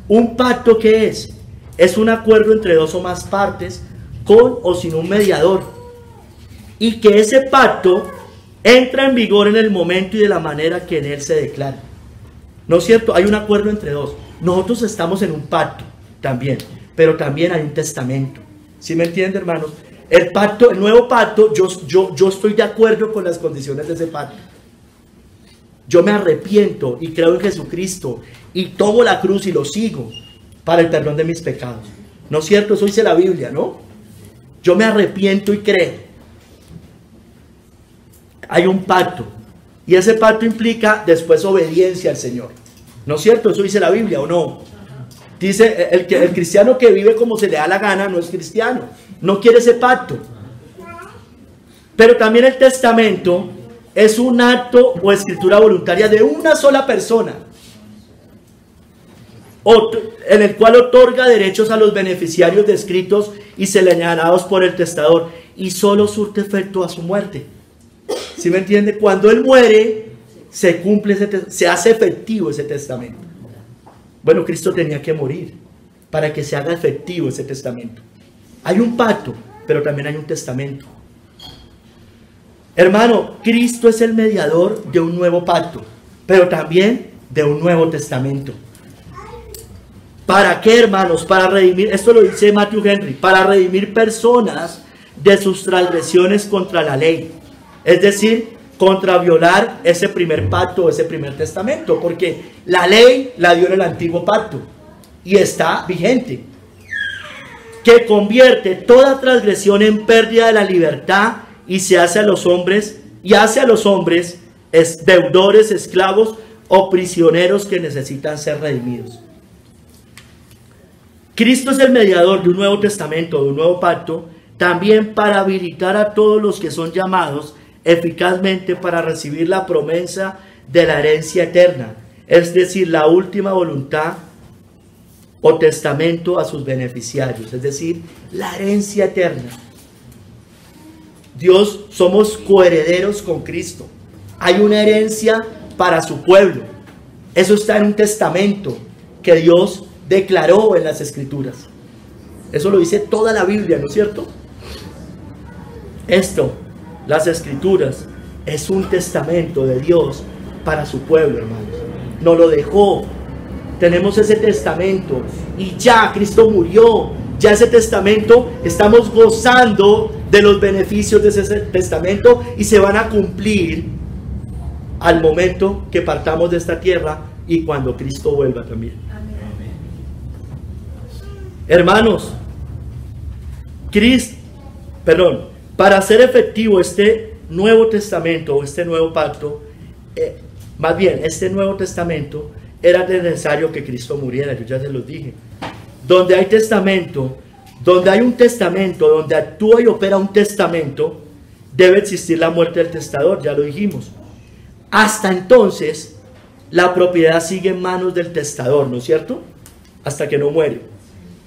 Speaker 1: Un pacto, ¿qué es? Es un acuerdo entre dos o más partes, con o sin un mediador, y que ese pacto entra en vigor en el momento y de la manera que en él se declara. ¿No es cierto? Hay un acuerdo entre dos. Nosotros estamos en un pacto también, pero también hay un testamento. ¿Sí me entiende, hermanos? El nuevo pacto, yo estoy de acuerdo con las condiciones de ese pacto. Yo me arrepiento y creo en Jesucristo y tomo la cruz y lo sigo para el perdón de mis pecados. ¿No es cierto? Eso dice la Biblia, ¿no? Yo me arrepiento y creo. Hay un pacto, Y ese pacto implica después obediencia al Señor. ¿No es cierto? Eso dice la Biblia, ¿o no? Dice, el cristiano que vive como se le da la gana no es cristiano. No quiere ese pacto. Pero también el testamento es un acto o escritura voluntaria de una sola persona, en el cual otorga derechos a los beneficiarios descritos y señalados por el testador, y solo surte efecto a su muerte. ¿Sí me entiende? Cuando él muere, se cumple se hace efectivo ese testamento. Bueno, Cristo tenía que morir para que se haga efectivo ese testamento. Hay un pacto, pero también hay un testamento. Hermano, Cristo es el mediador de un nuevo pacto, pero también de un nuevo testamento. ¿Para qué, hermanos? Para redimir, esto lo dice Matthew Henry, para redimir personas de sus transgresiones contra la ley. Es decir, contra violar ese primer pacto, ese primer testamento, porque la ley la dio en el antiguo pacto y está vigente, que convierte toda transgresión en pérdida de la libertad y se hace a los hombres, deudores, esclavos o prisioneros que necesitan ser redimidos. Cristo es el mediador de un nuevo testamento, de un nuevo pacto, también para habilitar a todos los que son llamados eficazmente para recibir la promesa de la herencia eterna, es decir, la última voluntad o testamento a sus beneficiarios, es decir, la herencia eterna. Dios, somos coherederos con Cristo. Hay una herencia para su pueblo. Eso está en un testamento que Dios declaró en las Escrituras. Eso lo dice toda la Biblia, ¿no es cierto? Esto, las Escrituras, es un testamento de Dios para su pueblo, hermanos. Nos lo dejó. Tenemos ese testamento y ya Cristo murió. Ya ese testamento, estamos gozando de los beneficios de ese testamento y se van a cumplir al momento que partamos de esta tierra y cuando Cristo vuelva también. Amén. Hermanos, para hacer efectivo este nuevo testamento o este nuevo pacto, más bien este nuevo testamento, era necesario que Cristo muriera. Yo ya se los dije. Donde hay testamento, donde hay un testamento, donde actúa y opera un testamento, debe existir la muerte del testador, ya lo dijimos. Hasta entonces, la propiedad sigue en manos del testador, ¿no es cierto? Hasta que no muere.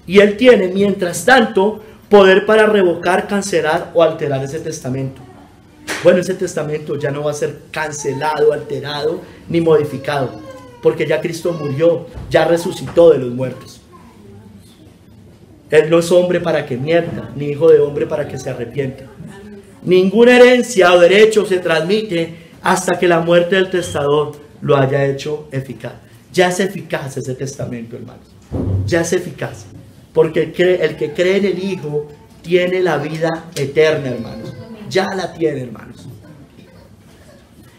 Speaker 1: Y él tiene, mientras tanto, poder para revocar, cancelar o alterar ese testamento. Bueno, ese testamento ya no va a ser cancelado, alterado, ni modificado, porque ya Cristo murió, ya resucitó de los muertos. Él no es hombre para que mienta, ni hijo de hombre para que se arrepienta. Ninguna herencia o derecho se transmite hasta que la muerte del testador lo haya hecho eficaz. Ya es eficaz ese testamento, hermanos. Ya es eficaz. Porque el que cree en el Hijo tiene la vida eterna, hermanos. Ya la tiene, hermanos.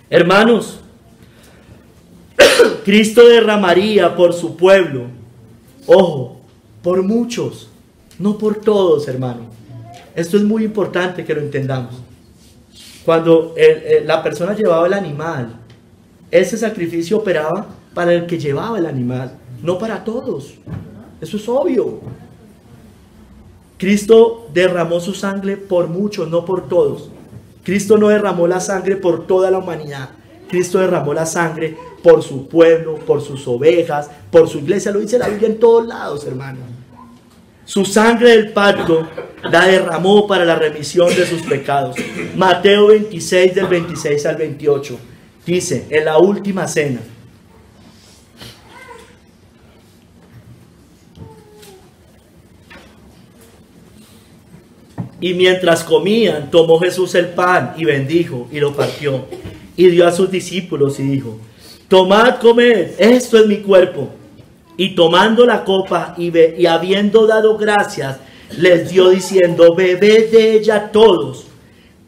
Speaker 1: Hermanos, Cristo derramaría por su pueblo, ojo, por muchos, no por todos, hermano. Esto es muy importante que lo entendamos. Cuando la persona llevaba el animal, ese sacrificio operaba para el que llevaba el animal, no para todos. Eso es obvio. Cristo derramó su sangre por muchos, no por todos. Cristo no derramó la sangre por toda la humanidad. Cristo derramó la sangre por su pueblo, por sus ovejas, por su iglesia. Lo dice la Biblia en todos lados, hermano. Su sangre del pacto la derramó para la remisión de sus pecados. Mateo 26, del 26 al 28. Dice, en la última cena. Y mientras comían, tomó Jesús el pan y bendijo y lo partió. Y dio a sus discípulos y dijo, tomad, comed, esto es mi cuerpo. Y tomando la copa y habiendo dado gracias, les dio diciendo, bebed de ella todos,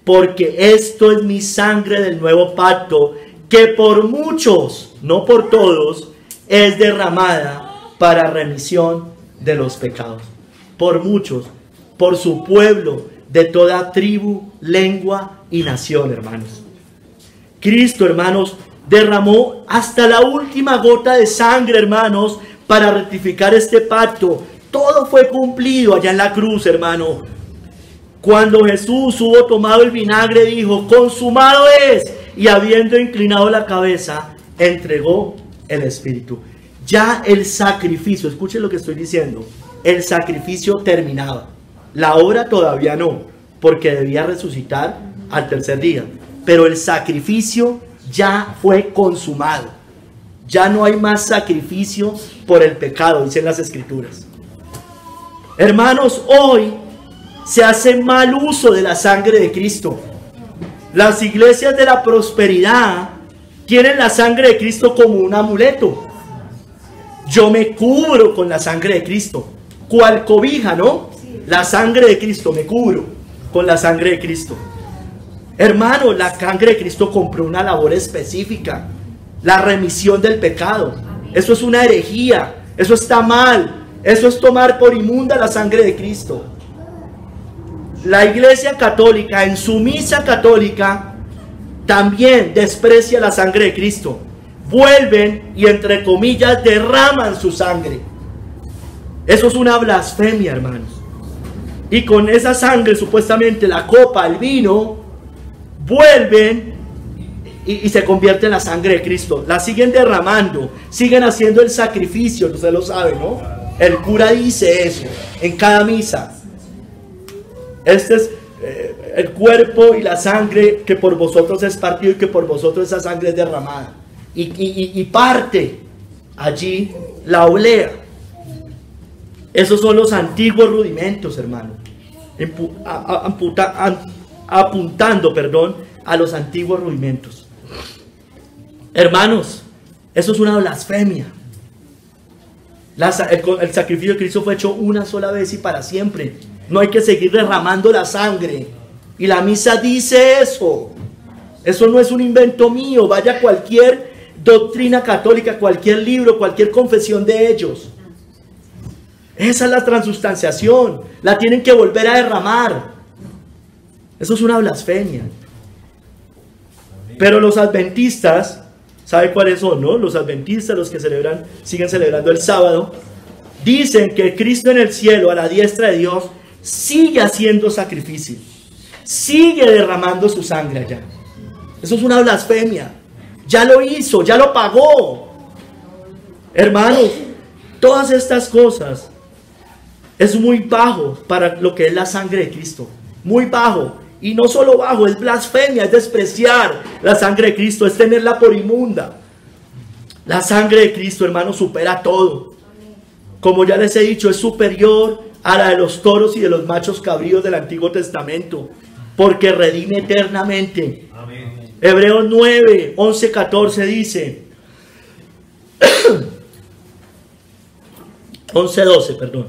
Speaker 1: porque esto es mi sangre del nuevo pacto, que por muchos, no por todos, es derramada para remisión de los pecados. Por muchos, por su pueblo, de toda tribu, lengua y nación, hermanos. Cristo, hermanos, derramó hasta la última gota de sangre, hermanos, para rectificar este pacto. Todo fue cumplido allá en la cruz, hermano. Cuando Jesús hubo tomado el vinagre, dijo, consumado es. Y habiendo inclinado la cabeza, entregó el Espíritu. Ya el sacrificio, escuchen lo que estoy diciendo, el sacrificio terminaba. La obra todavía no, porque debía resucitar al tercer día. Pero el sacrificio ya fue consumado. Ya no hay más sacrificio por el pecado, dicen las Escrituras. Hermanos, hoy se hace mal uso de la sangre de Cristo. Las iglesias de la prosperidad tienen la sangre de Cristo como un amuleto. Yo me cubro con la sangre de Cristo. ¿Cuál cobija, no? La sangre de Cristo, me cubro con la sangre de Cristo. Hermano, la sangre de Cristo compró una labor específica. La remisión del pecado. Eso es una herejía. Eso está mal. Eso es tomar por inmunda la sangre de Cristo. La Iglesia Católica, en su misa católica, también desprecia la sangre de Cristo. Vuelven y, entre comillas, derraman su sangre. Eso es una blasfemia, hermanos. Y con esa sangre, supuestamente la copa, el vino, vuelven y se convierte en la sangre de Cristo. La siguen derramando, siguen haciendo el sacrificio, usted lo sabe, ¿no? El cura dice eso en cada misa. Este es el cuerpo y la sangre que por vosotros es partido y que por vosotros esa sangre es derramada. Y parte allí la oblea. Esos son los antiguos rudimentos, hermano. Apuntando, a los antiguos rudimentos. Hermanos, eso es una blasfemia. El sacrificio de Cristo fue hecho una sola vez y para siempre. No hay que seguir derramando la sangre. Y la misa dice eso. Eso no es un invento mío. Vaya a cualquier doctrina católica, cualquier libro, cualquier confesión de ellos. Esa es la transustanciación. La tienen que volver a derramar. Eso es una blasfemia. Pero los adventistas, ¿sabe cuáles son, no? Los adventistas, los que siguen celebrando el sábado, dicen que Cristo en el cielo, a la diestra de Dios, sigue haciendo sacrificio. Sigue derramando su sangre allá. Eso es una blasfemia. Ya lo hizo, ya lo pagó. Hermanos, todas estas cosas es muy bajo para lo que es la sangre de Cristo. Muy bajo. Y no solo bajo, es blasfemia, es despreciar la sangre de Cristo, es tenerla por inmunda. La sangre de Cristo, hermano, supera todo. Como ya les he dicho, es superior a la de los toros y de los machos cabríos del Antiguo Testamento, porque redime eternamente. Amén. Hebreos 9, 11, 14 dice, 11, 12, perdón.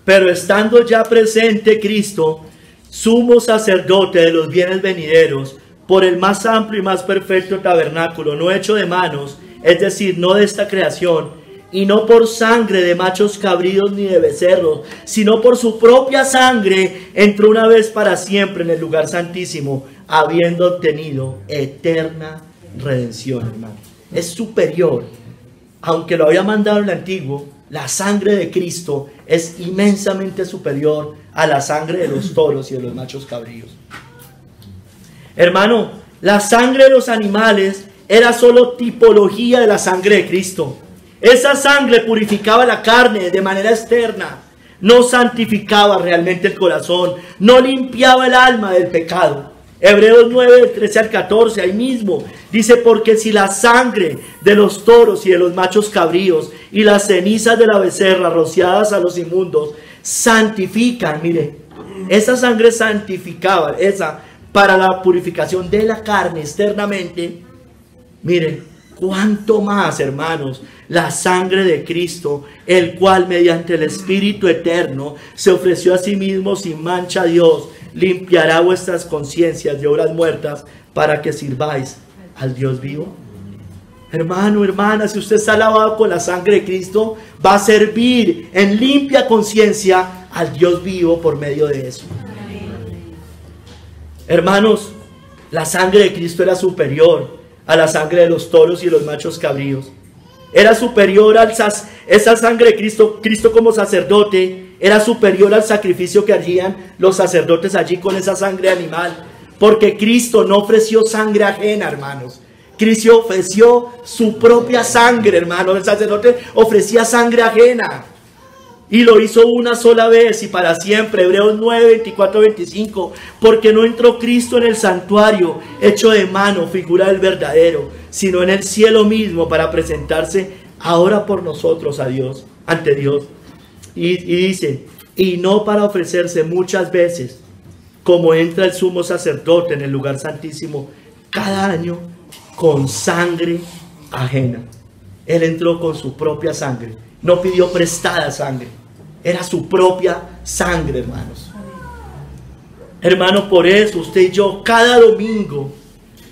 Speaker 1: Pero estando ya presente Cristo, sumo sacerdote de los bienes venideros, por el más amplio y más perfecto tabernáculo, no hecho de manos, es decir, no de esta creación, y no por sangre de machos cabríos ni de becerros, sino por su propia sangre, entró una vez para siempre en el lugar santísimo, habiendo obtenido eterna redención, hermano. Es superior, aunque lo había mandado en el antiguo, la sangre de Cristo es inmensamente superior a la sangre de los toros y de los machos cabríos. Hermano, la sangre de los animales era solo tipología de la sangre de Cristo. Esa sangre purificaba la carne de manera externa, no santificaba realmente el corazón, no limpiaba el alma del pecado. Hebreos 9, del 13 al 14, ahí mismo, dice, porque si la sangre de los toros y de los machos cabríos y las cenizas de la becerra rociadas a los inmundos santifican, mire, esa sangre santificaba, esa para la purificación de la carne externamente, mire, cuánto más, hermanos, la sangre de Cristo, el cual mediante el Espíritu eterno se ofreció a sí mismo sin mancha a Dios, limpiará vuestras conciencias de obras muertas para que sirváis al Dios vivo. Hermano, hermana, si usted está lavado con la sangre de Cristo, va a servir en limpia conciencia al Dios vivo por medio de eso. Hermanos, la sangre de Cristo era superior a la sangre de los toros y los machos cabríos. Era superior esa sangre de Cristo, Cristo como sacerdote, era superior al sacrificio que harían los sacerdotes allí con esa sangre animal. Porque Cristo no ofreció sangre ajena, hermanos. Cristo ofreció su propia sangre, hermanos. El sacerdote ofrecía sangre ajena. Y lo hizo una sola vez y para siempre. Hebreos 9, 24, 25. Porque no entró Cristo en el santuario hecho de mano, figura del verdadero, sino en el cielo mismo para presentarse ahora por nosotros a Dios, ante Dios. Y dice, y no para ofrecerse muchas veces, como entra el sumo sacerdote en el lugar santísimo cada año con sangre ajena. Él entró con su propia sangre. No pidió prestada sangre. Era su propia sangre, hermanos. Hermanos, por eso usted y yo cada domingo,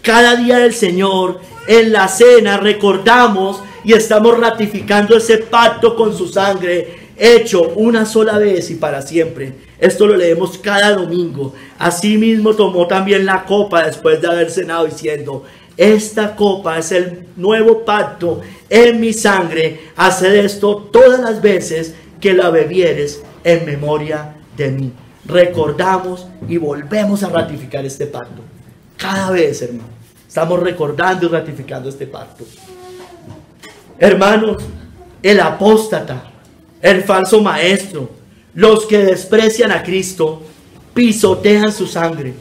Speaker 1: cada día del Señor, en la cena recordamos y estamos ratificando ese pacto con su sangre, hecho una sola vez y para siempre. Esto lo leemos cada domingo. Asimismo tomó también la copa después de haber cenado, diciendo: esta copa es el nuevo pacto en mi sangre. Haced esto todas las veces que la bebieres en memoria de mí. Recordamos y volvemos a ratificar este pacto. Cada vez, hermano, estamos recordando y ratificando este pacto. Hermanos, el apóstata, el falso maestro, los que desprecian a Cristo, pisotean su sangre.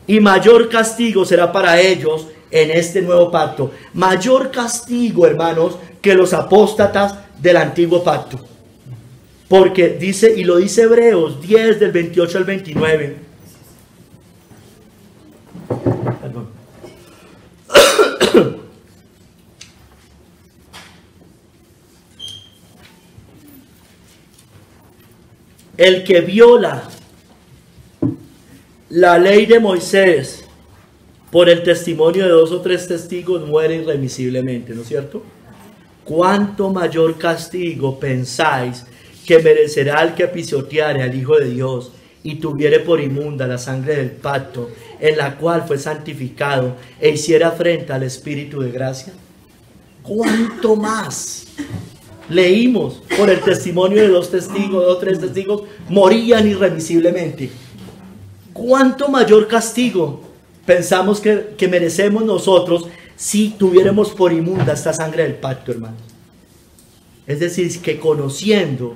Speaker 1: Y mayor castigo será para ellos en este nuevo pacto. Mayor castigo, hermanos, que los apóstatas del antiguo pacto. Porque dice, y lo dice Hebreos 10 del 28 al 29. Perdón. El que viola la ley de Moisés por el testimonio de 2 o 3 testigos muere irremisiblemente, ¿no es cierto? ¿Cuánto mayor castigo pensáis que merecerá el que pisoteare al Hijo de Dios y tuviere por inmunda la sangre del pacto, en la cual fue santificado, e hiciera afrenta al Espíritu de gracia? ¿Cuánto más? Leímos, por el testimonio de 2 testigos, 2 o 3 testigos, morían irremisiblemente. ¿Cuánto mayor castigo pensamos que merecemos nosotros si tuviéramos por inmunda esta sangre del pacto, hermanos? Es decir, que conociendo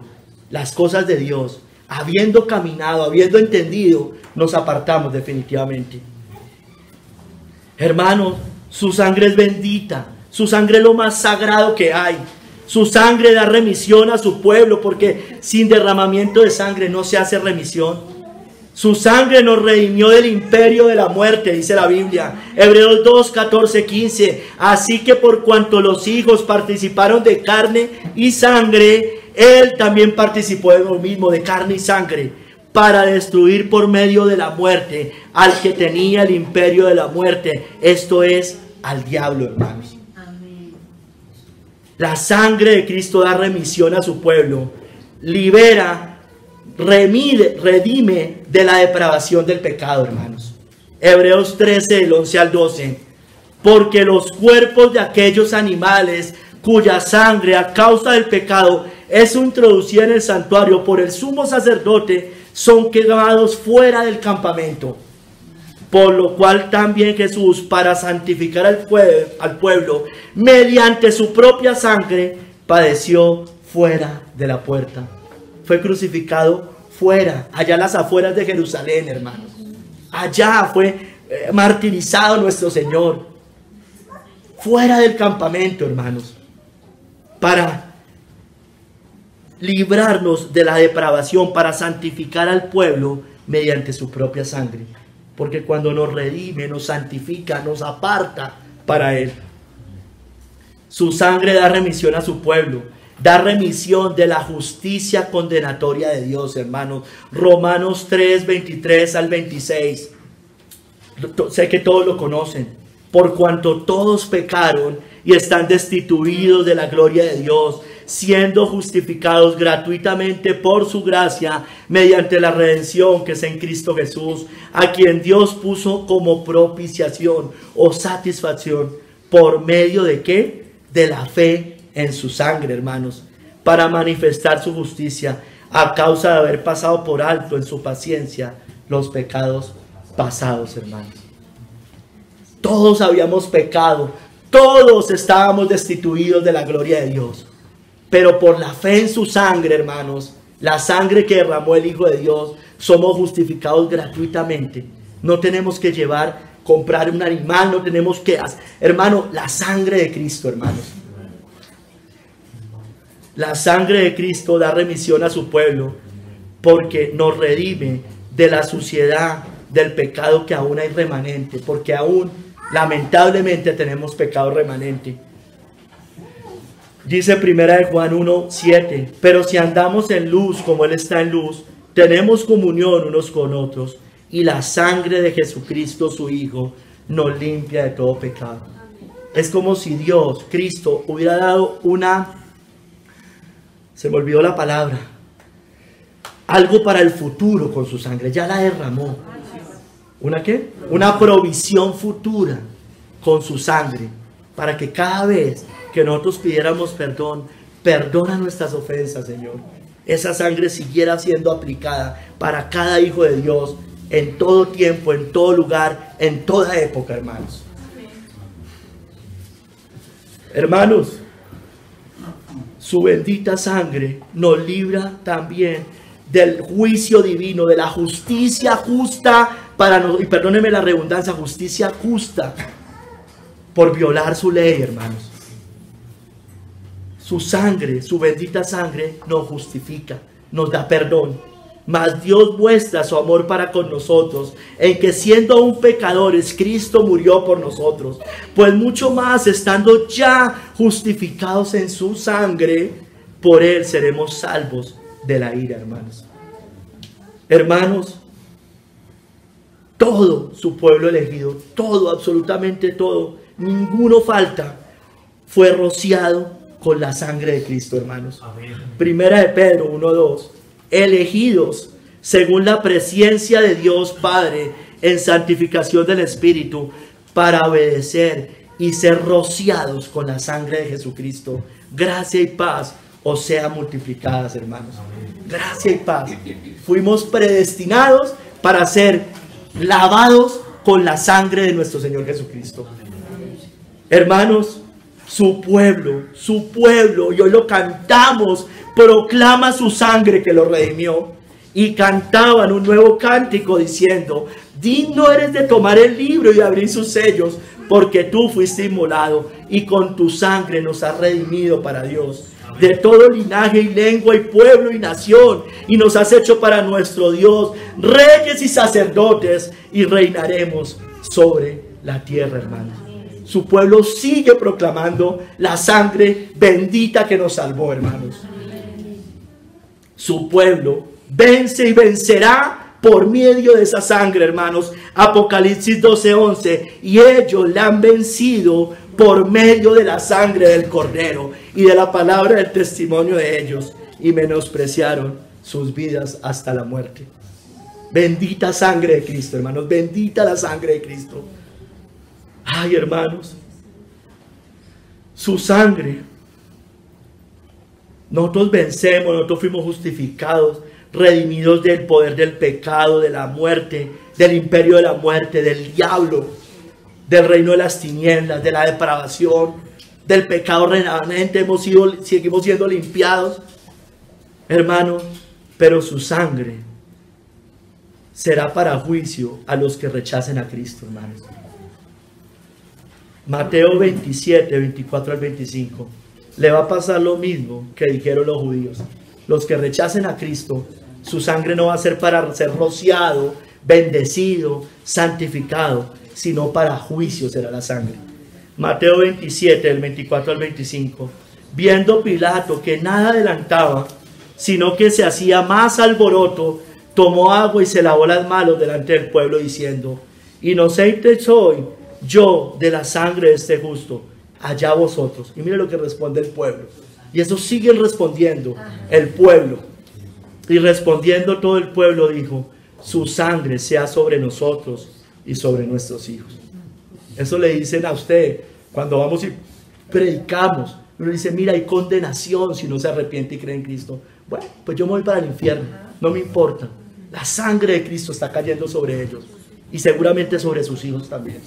Speaker 1: las cosas de Dios, habiendo caminado, habiendo entendido, nos apartamos definitivamente. Hermanos, su sangre es bendita, su sangre es lo más sagrado que hay. Su sangre da remisión a su pueblo, porque sin derramamiento de sangre no se hace remisión. Su sangre nos redimió del imperio de la muerte, dice la Biblia. Hebreos 2, 14, 15. Así que por cuanto los hijos participaron de carne y sangre, Él también participó de lo mismo, de carne y sangre, para destruir por medio de la muerte al que tenía el imperio de la muerte, esto es, al diablo, hermanos. La sangre de Cristo da remisión a su pueblo, libera, redime de la depravación del pecado, hermanos. Hebreos 13, del 11 al 12. Porque los cuerpos de aquellos animales cuya sangre a causa del pecado es introducida en el santuario por el sumo sacerdote, son quemados fuera del campamento. Por lo cual también Jesús, para santificar al pueblo, mediante su propia sangre, padeció fuera de la puerta. Fue crucificado fuera, allá a las afueras de Jerusalén, hermanos. Allá fue martirizado nuestro Señor. Fuera del campamento, hermanos. Para librarnos de la depravación, para santificar al pueblo mediante su propia sangre. Porque cuando nos redime, nos santifica, nos aparta para Él. Su sangre da remisión a su pueblo. Da remisión de la justicia condenatoria de Dios, hermanos. Romanos 3, 23 al 26. Sé que todos lo conocen. Por cuanto todos pecaron y están destituidos de la gloria de Dios, siendo justificados gratuitamente por su gracia mediante la redención que es en Cristo Jesús, a quien Dios puso como propiciación o satisfacción. ¿Por medio de qué? De la fe en su sangre, hermanos, para manifestar su justicia, a causa de haber pasado por alto en su paciencia los pecados pasados, hermanos. Todos habíamos pecado, todos estábamos destituidos de la gloria de Dios, pero por la fe en su sangre, hermanos, la sangre que derramó el Hijo de Dios, somos justificados gratuitamente. No tenemos que comprar un animal, no tenemos que hacer, hermano, la sangre de Cristo, hermanos. La sangre de Cristo da remisión a su pueblo, porque nos redime de la suciedad del pecado que aún hay remanente, porque aún lamentablemente tenemos pecado remanente. Dice 1 Juan 1:7, pero si andamos en luz como Él está en luz, tenemos comunión unos con otros, y la sangre de Jesucristo su Hijo nos limpia de todo pecado. Es como si Dios, Cristo, hubiera dado se me olvidó la palabra, algo para el futuro con su sangre, ya la derramó. ¿Una qué? Una provisión futura con su sangre, para que cada vez que nosotros pidiéramos perdón, perdona nuestras ofensas, Señor. Esa sangre siguiera siendo aplicada para cada hijo de Dios, en todo tiempo, en todo lugar, en toda época, hermanos. Hermanos, su bendita sangre nos libra también del juicio divino, de la justicia justa para nosotros, y perdónenme la redundancia, justicia justa por violar su ley, hermanos. Su sangre, su bendita sangre nos justifica, nos da perdón. Mas Dios muestra su amor para con nosotros, en que siendo aún pecadores, Cristo murió por nosotros. Pues mucho más, estando ya justificados en su sangre, por Él seremos salvos de la ira, hermanos. Hermanos, todo su pueblo elegido, todo, absolutamente todo, ninguno falta, fue rociado con la sangre de Cristo, hermanos. Amén. Primera de Pedro 1:2. Elegidos según la presencia de Dios Padre en santificación del Espíritu, para obedecer y ser rociados con la sangre de Jesucristo. Gracia y paz os sean multiplicadas, hermanos. Gracia y paz. Fuimos predestinados para ser lavados con la sangre de nuestro Señor Jesucristo. Hermanos, su pueblo, y hoy lo cantamos, proclama su sangre que lo redimió. Y cantaban un nuevo cántico diciendo: digno eres de tomar el libro y abrir sus sellos, porque tú fuiste inmolado y con tu sangre nos has redimido para Dios, de todo linaje y lengua y pueblo y nación, y nos has hecho para nuestro Dios reyes y sacerdotes, y reinaremos sobre la tierra, hermanos. Su pueblo sigue proclamando la sangre bendita que nos salvó, hermanos. Su pueblo vence y vencerá por medio de esa sangre, hermanos. Apocalipsis 12:11. Y ellos la han vencido por medio de la sangre del Cordero y de la palabra del testimonio de ellos, y menospreciaron sus vidas hasta la muerte. Bendita sangre de Cristo, hermanos. Bendita la sangre de Cristo. Ay, hermanos, su sangre. Nosotros vencemos, nosotros fuimos justificados, redimidos del poder del pecado, de la muerte, del imperio de la muerte, del diablo, del reino de las tinieblas, de la depravación, del pecado remanente. Seguimos siendo limpiados, hermanos, pero su sangre será para juicio a los que rechacen a Cristo, hermanos. Mateo 27, 24 al 25. Le va a pasar lo mismo que dijeron los judíos. Los que rechacen a Cristo, su sangre no va a ser para ser rociado, bendecido, santificado, sino para juicio será la sangre. Mateo 27, del 24 al 25. Viendo Pilato que nada adelantaba, sino que se hacía más alboroto, tomó agua y se lavó las manos delante del pueblo, diciendo: inocente soy yo de la sangre de este justo. allá vosotros. Y mire lo que responde el pueblo. Y eso sigue respondiendo el pueblo. Y respondiendo todo el pueblo dijo, su sangre sea sobre nosotros y sobre nuestros hijos. Eso le dicen a usted cuando vamos y predicamos. Uno dice, mira, hay condenación si no se arrepiente y cree en Cristo. Bueno, pues yo me voy para el infierno, no me importa. La sangre de Cristo está cayendo sobre ellos y seguramente sobre sus hijos también.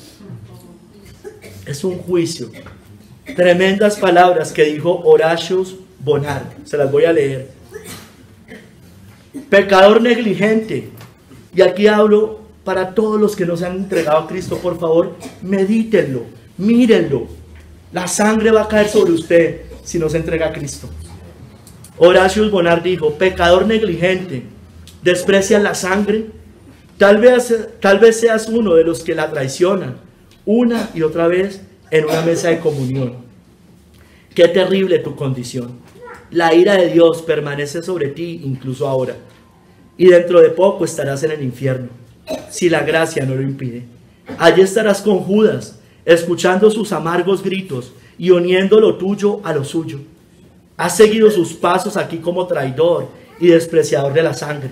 Speaker 1: Es un juicio. Tremendas palabras que dijo Horatius Bonar. Se las voy a leer. Pecador negligente. Y aquí hablo para todos los que no se han entregado a Cristo. Por favor, medítenlo, mírenlo. La sangre va a caer sobre usted si no se entrega a Cristo. Horatius Bonar dijo, pecador negligente, ¿desprecias la sangre? Tal vez seas uno de los que la traicionan una y otra vez en una mesa de comunión. Qué terrible tu condición. La ira de Dios permanece sobre ti incluso ahora. Y dentro de poco estarás en el infierno, si la gracia no lo impide. Allí estarás con Judas, escuchando sus amargos gritos y uniendo lo tuyo a lo suyo. Has seguido sus pasos aquí como traidor y despreciador de la sangre.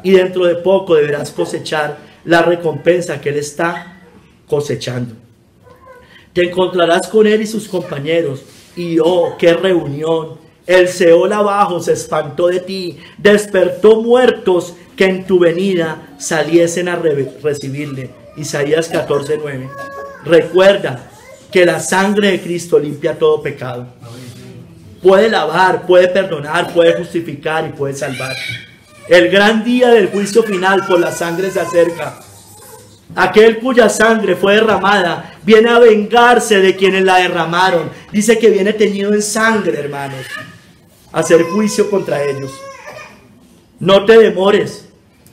Speaker 1: Y dentro de poco deberás cosechar la recompensa que él está cosechando. Te encontrarás con él y sus compañeros. Y oh, qué reunión. El Seol abajo se espantó de ti, despertó muertos que en tu venida saliesen a recibirle. Isaías 14:9. Recuerda que la sangre de Cristo limpia todo pecado. Puede lavar, puede perdonar, puede justificar y puede salvar. El gran día del juicio final por la sangre se acerca. Aquel cuya sangre fue derramada viene a vengarse de quienes la derramaron. Dice que viene teñido en sangre, hermanos, a hacer juicio contra ellos. No te demores,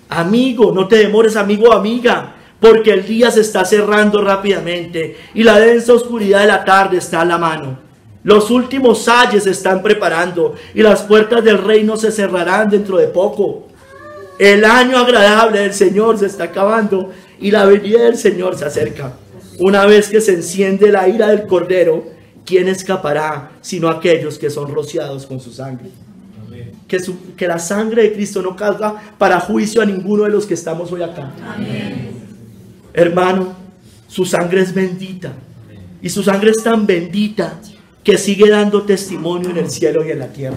Speaker 1: amigo, no te demores, amigo o amiga, porque el día se está cerrando rápidamente y la densa oscuridad de la tarde está a la mano. Los últimos ayes se están preparando y las puertas del reino se cerrarán dentro de poco. El año agradable del Señor se está acabando y la venida del Señor se acerca. Una vez que se enciende la ira del Cordero, ¿quién escapará sino aquellos que son rociados con su sangre? Que la sangre de Cristo no caiga para juicio a ninguno de los que estamos hoy acá. Amén. Hermano, su sangre es bendita y su sangre es tan bendita que sigue dando testimonio en el cielo y en la tierra.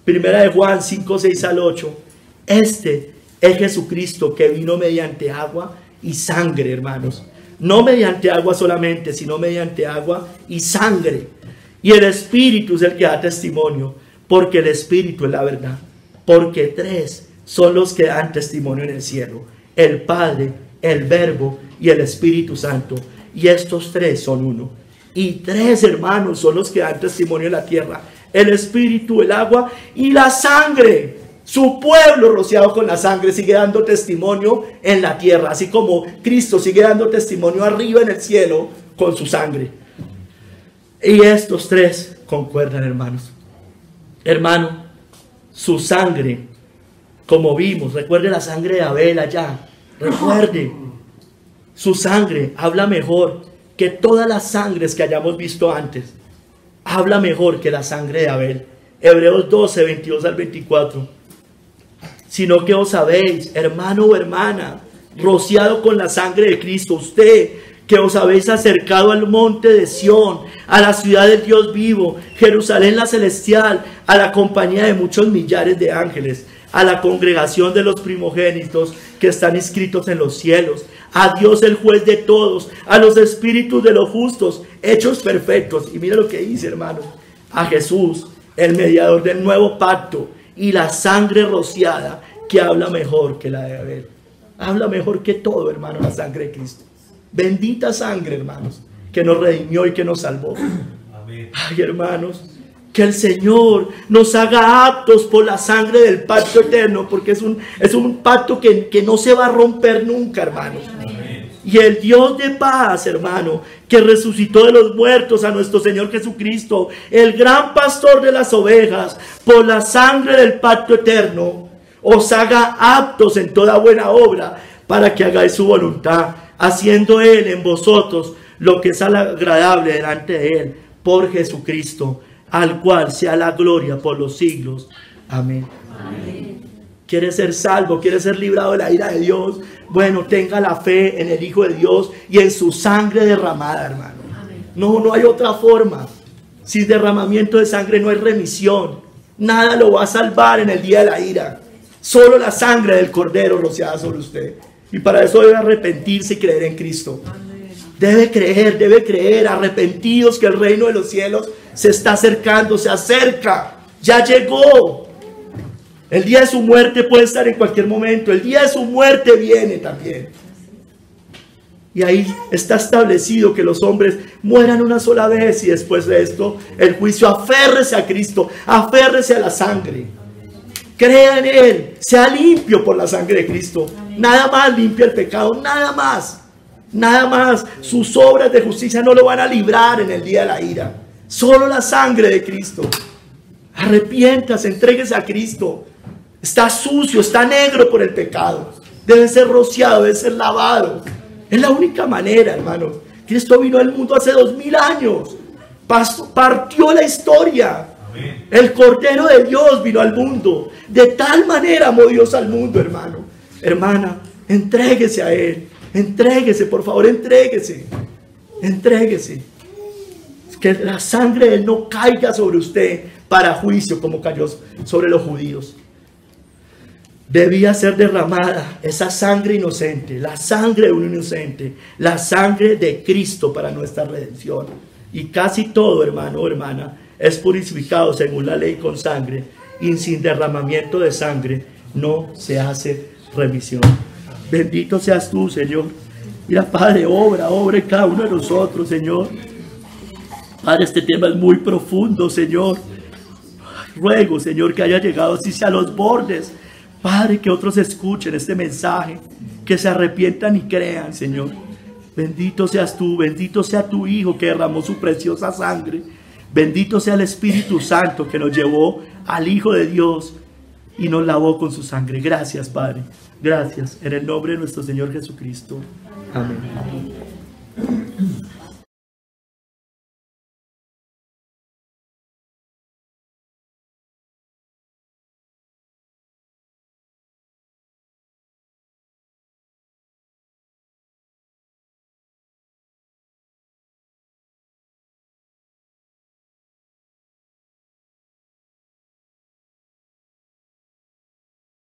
Speaker 1: Primera de Juan 5, 6 al 8. Este es Jesucristo que vino mediante agua y sangre, hermanos. No mediante agua solamente, sino mediante agua y sangre. Y el Espíritu es el que da testimonio, porque el Espíritu es la verdad. Porque tres son los que dan testimonio en el cielo: el Padre, el Verbo y el Espíritu Santo. Y estos tres son uno. Y tres, hermanos, son los que dan testimonio en la tierra: el Espíritu, el agua y la sangre. Su pueblo rociado con la sangre sigue dando testimonio en la tierra, así como Cristo sigue dando testimonio arriba en el cielo con su sangre. Y estos tres concuerdan, hermanos. Hermano, su sangre, como vimos, recuerde la sangre de Abel allá, recuerde, su sangre habla mejor que todas las sangres que hayamos visto antes. Habla mejor que la sangre de Abel. Hebreos 12, 22 al 24. Sino que os sabéis, hermano o hermana, rociado con la sangre de Cristo, usted que os habéis acercado al monte de Sión, a la ciudad del Dios vivo, Jerusalén la celestial, a la compañía de muchos millares de ángeles, a la congregación de los primogénitos que están inscritos en los cielos, a Dios el juez de todos, a los espíritus de los justos, hechos perfectos. Y mira lo que dice, hermano: a Jesús, el mediador del nuevo pacto, y la sangre rociada, que habla mejor que la de Abel. Habla mejor que todo, hermano, la sangre de Cristo. Bendita sangre, hermanos, que nos redimió y que nos salvó. Amén. Ay, hermanos, que el Señor nos haga aptos por la sangre del pacto eterno, porque es un pacto que no se va a romper nunca, hermanos. Amén. Y el Dios de paz, hermano, que resucitó de los muertos a nuestro Señor Jesucristo, el gran pastor de las ovejas, por la sangre del pacto eterno, os haga aptos en toda buena obra, para que hagáis su voluntad, haciendo Él en vosotros lo que es agradable delante de Él, por Jesucristo, al cual sea la gloria por los siglos. Amén. Amén. ¿Quiere ser salvo? ¿Quiere ser librado de la ira de Dios? Bueno, tenga la fe en el Hijo de Dios y en su sangre derramada, hermano. No hay otra forma. Sin derramamiento de sangre no hay remisión. Nada lo va a salvar en el día de la ira. Solo la sangre del Cordero rociada sobre usted. Y para eso debe arrepentirse y creer en Cristo. Debe creer, arrepentidos, que el reino de los cielos se está acercando, se acerca, ya llegó. El día de su muerte puede estar en cualquier momento, el día de su muerte viene también. Y ahí está establecido que los hombres mueran una sola vez y después de esto el juicio. Aférrese a Cristo, aférrese a la sangre. Crea en Él, sea limpio por la sangre de Cristo. Nada más limpia el pecado, nada más. Nada más. Sus obras de justicia no lo van a librar en el día de la ira. Solo la sangre de Cristo. Arrepiéntase, entréguese a Cristo. Está sucio, está negro por el pecado. Debe ser rociado, debe ser lavado. Es la única manera, hermano. Cristo vino al mundo hace 2000 años. Partió la historia. Amén. El Cordero de Dios vino al mundo. De tal manera amó Dios al mundo, hermano. Hermana, entréguese a Él. Entréguese, por favor, entréguese. Entréguese. Que la sangre de Él no caiga sobre usted para juicio como cayó sobre los judíos. Debía ser derramada esa sangre inocente, la sangre de un inocente, la sangre de Cristo para nuestra redención. Y casi todo, hermano o hermana, es purificado según la ley con sangre, y sin derramamiento de sangre no se hace remisión. Bendito seas tú, Señor. Mira, Padre, obra en cada uno de nosotros, Señor. Padre, este tema es muy profundo, Señor. Ruego, Señor, que haya llegado así sea a los bordes. Padre, que otros escuchen este mensaje, que se arrepientan y crean, Señor. Bendito seas tú, bendito sea tu Hijo que derramó su preciosa sangre. Bendito sea el Espíritu Santo que nos llevó al Hijo de Dios y nos lavó con su sangre. Gracias, Padre. Gracias. En el nombre de nuestro Señor Jesucristo. Amén.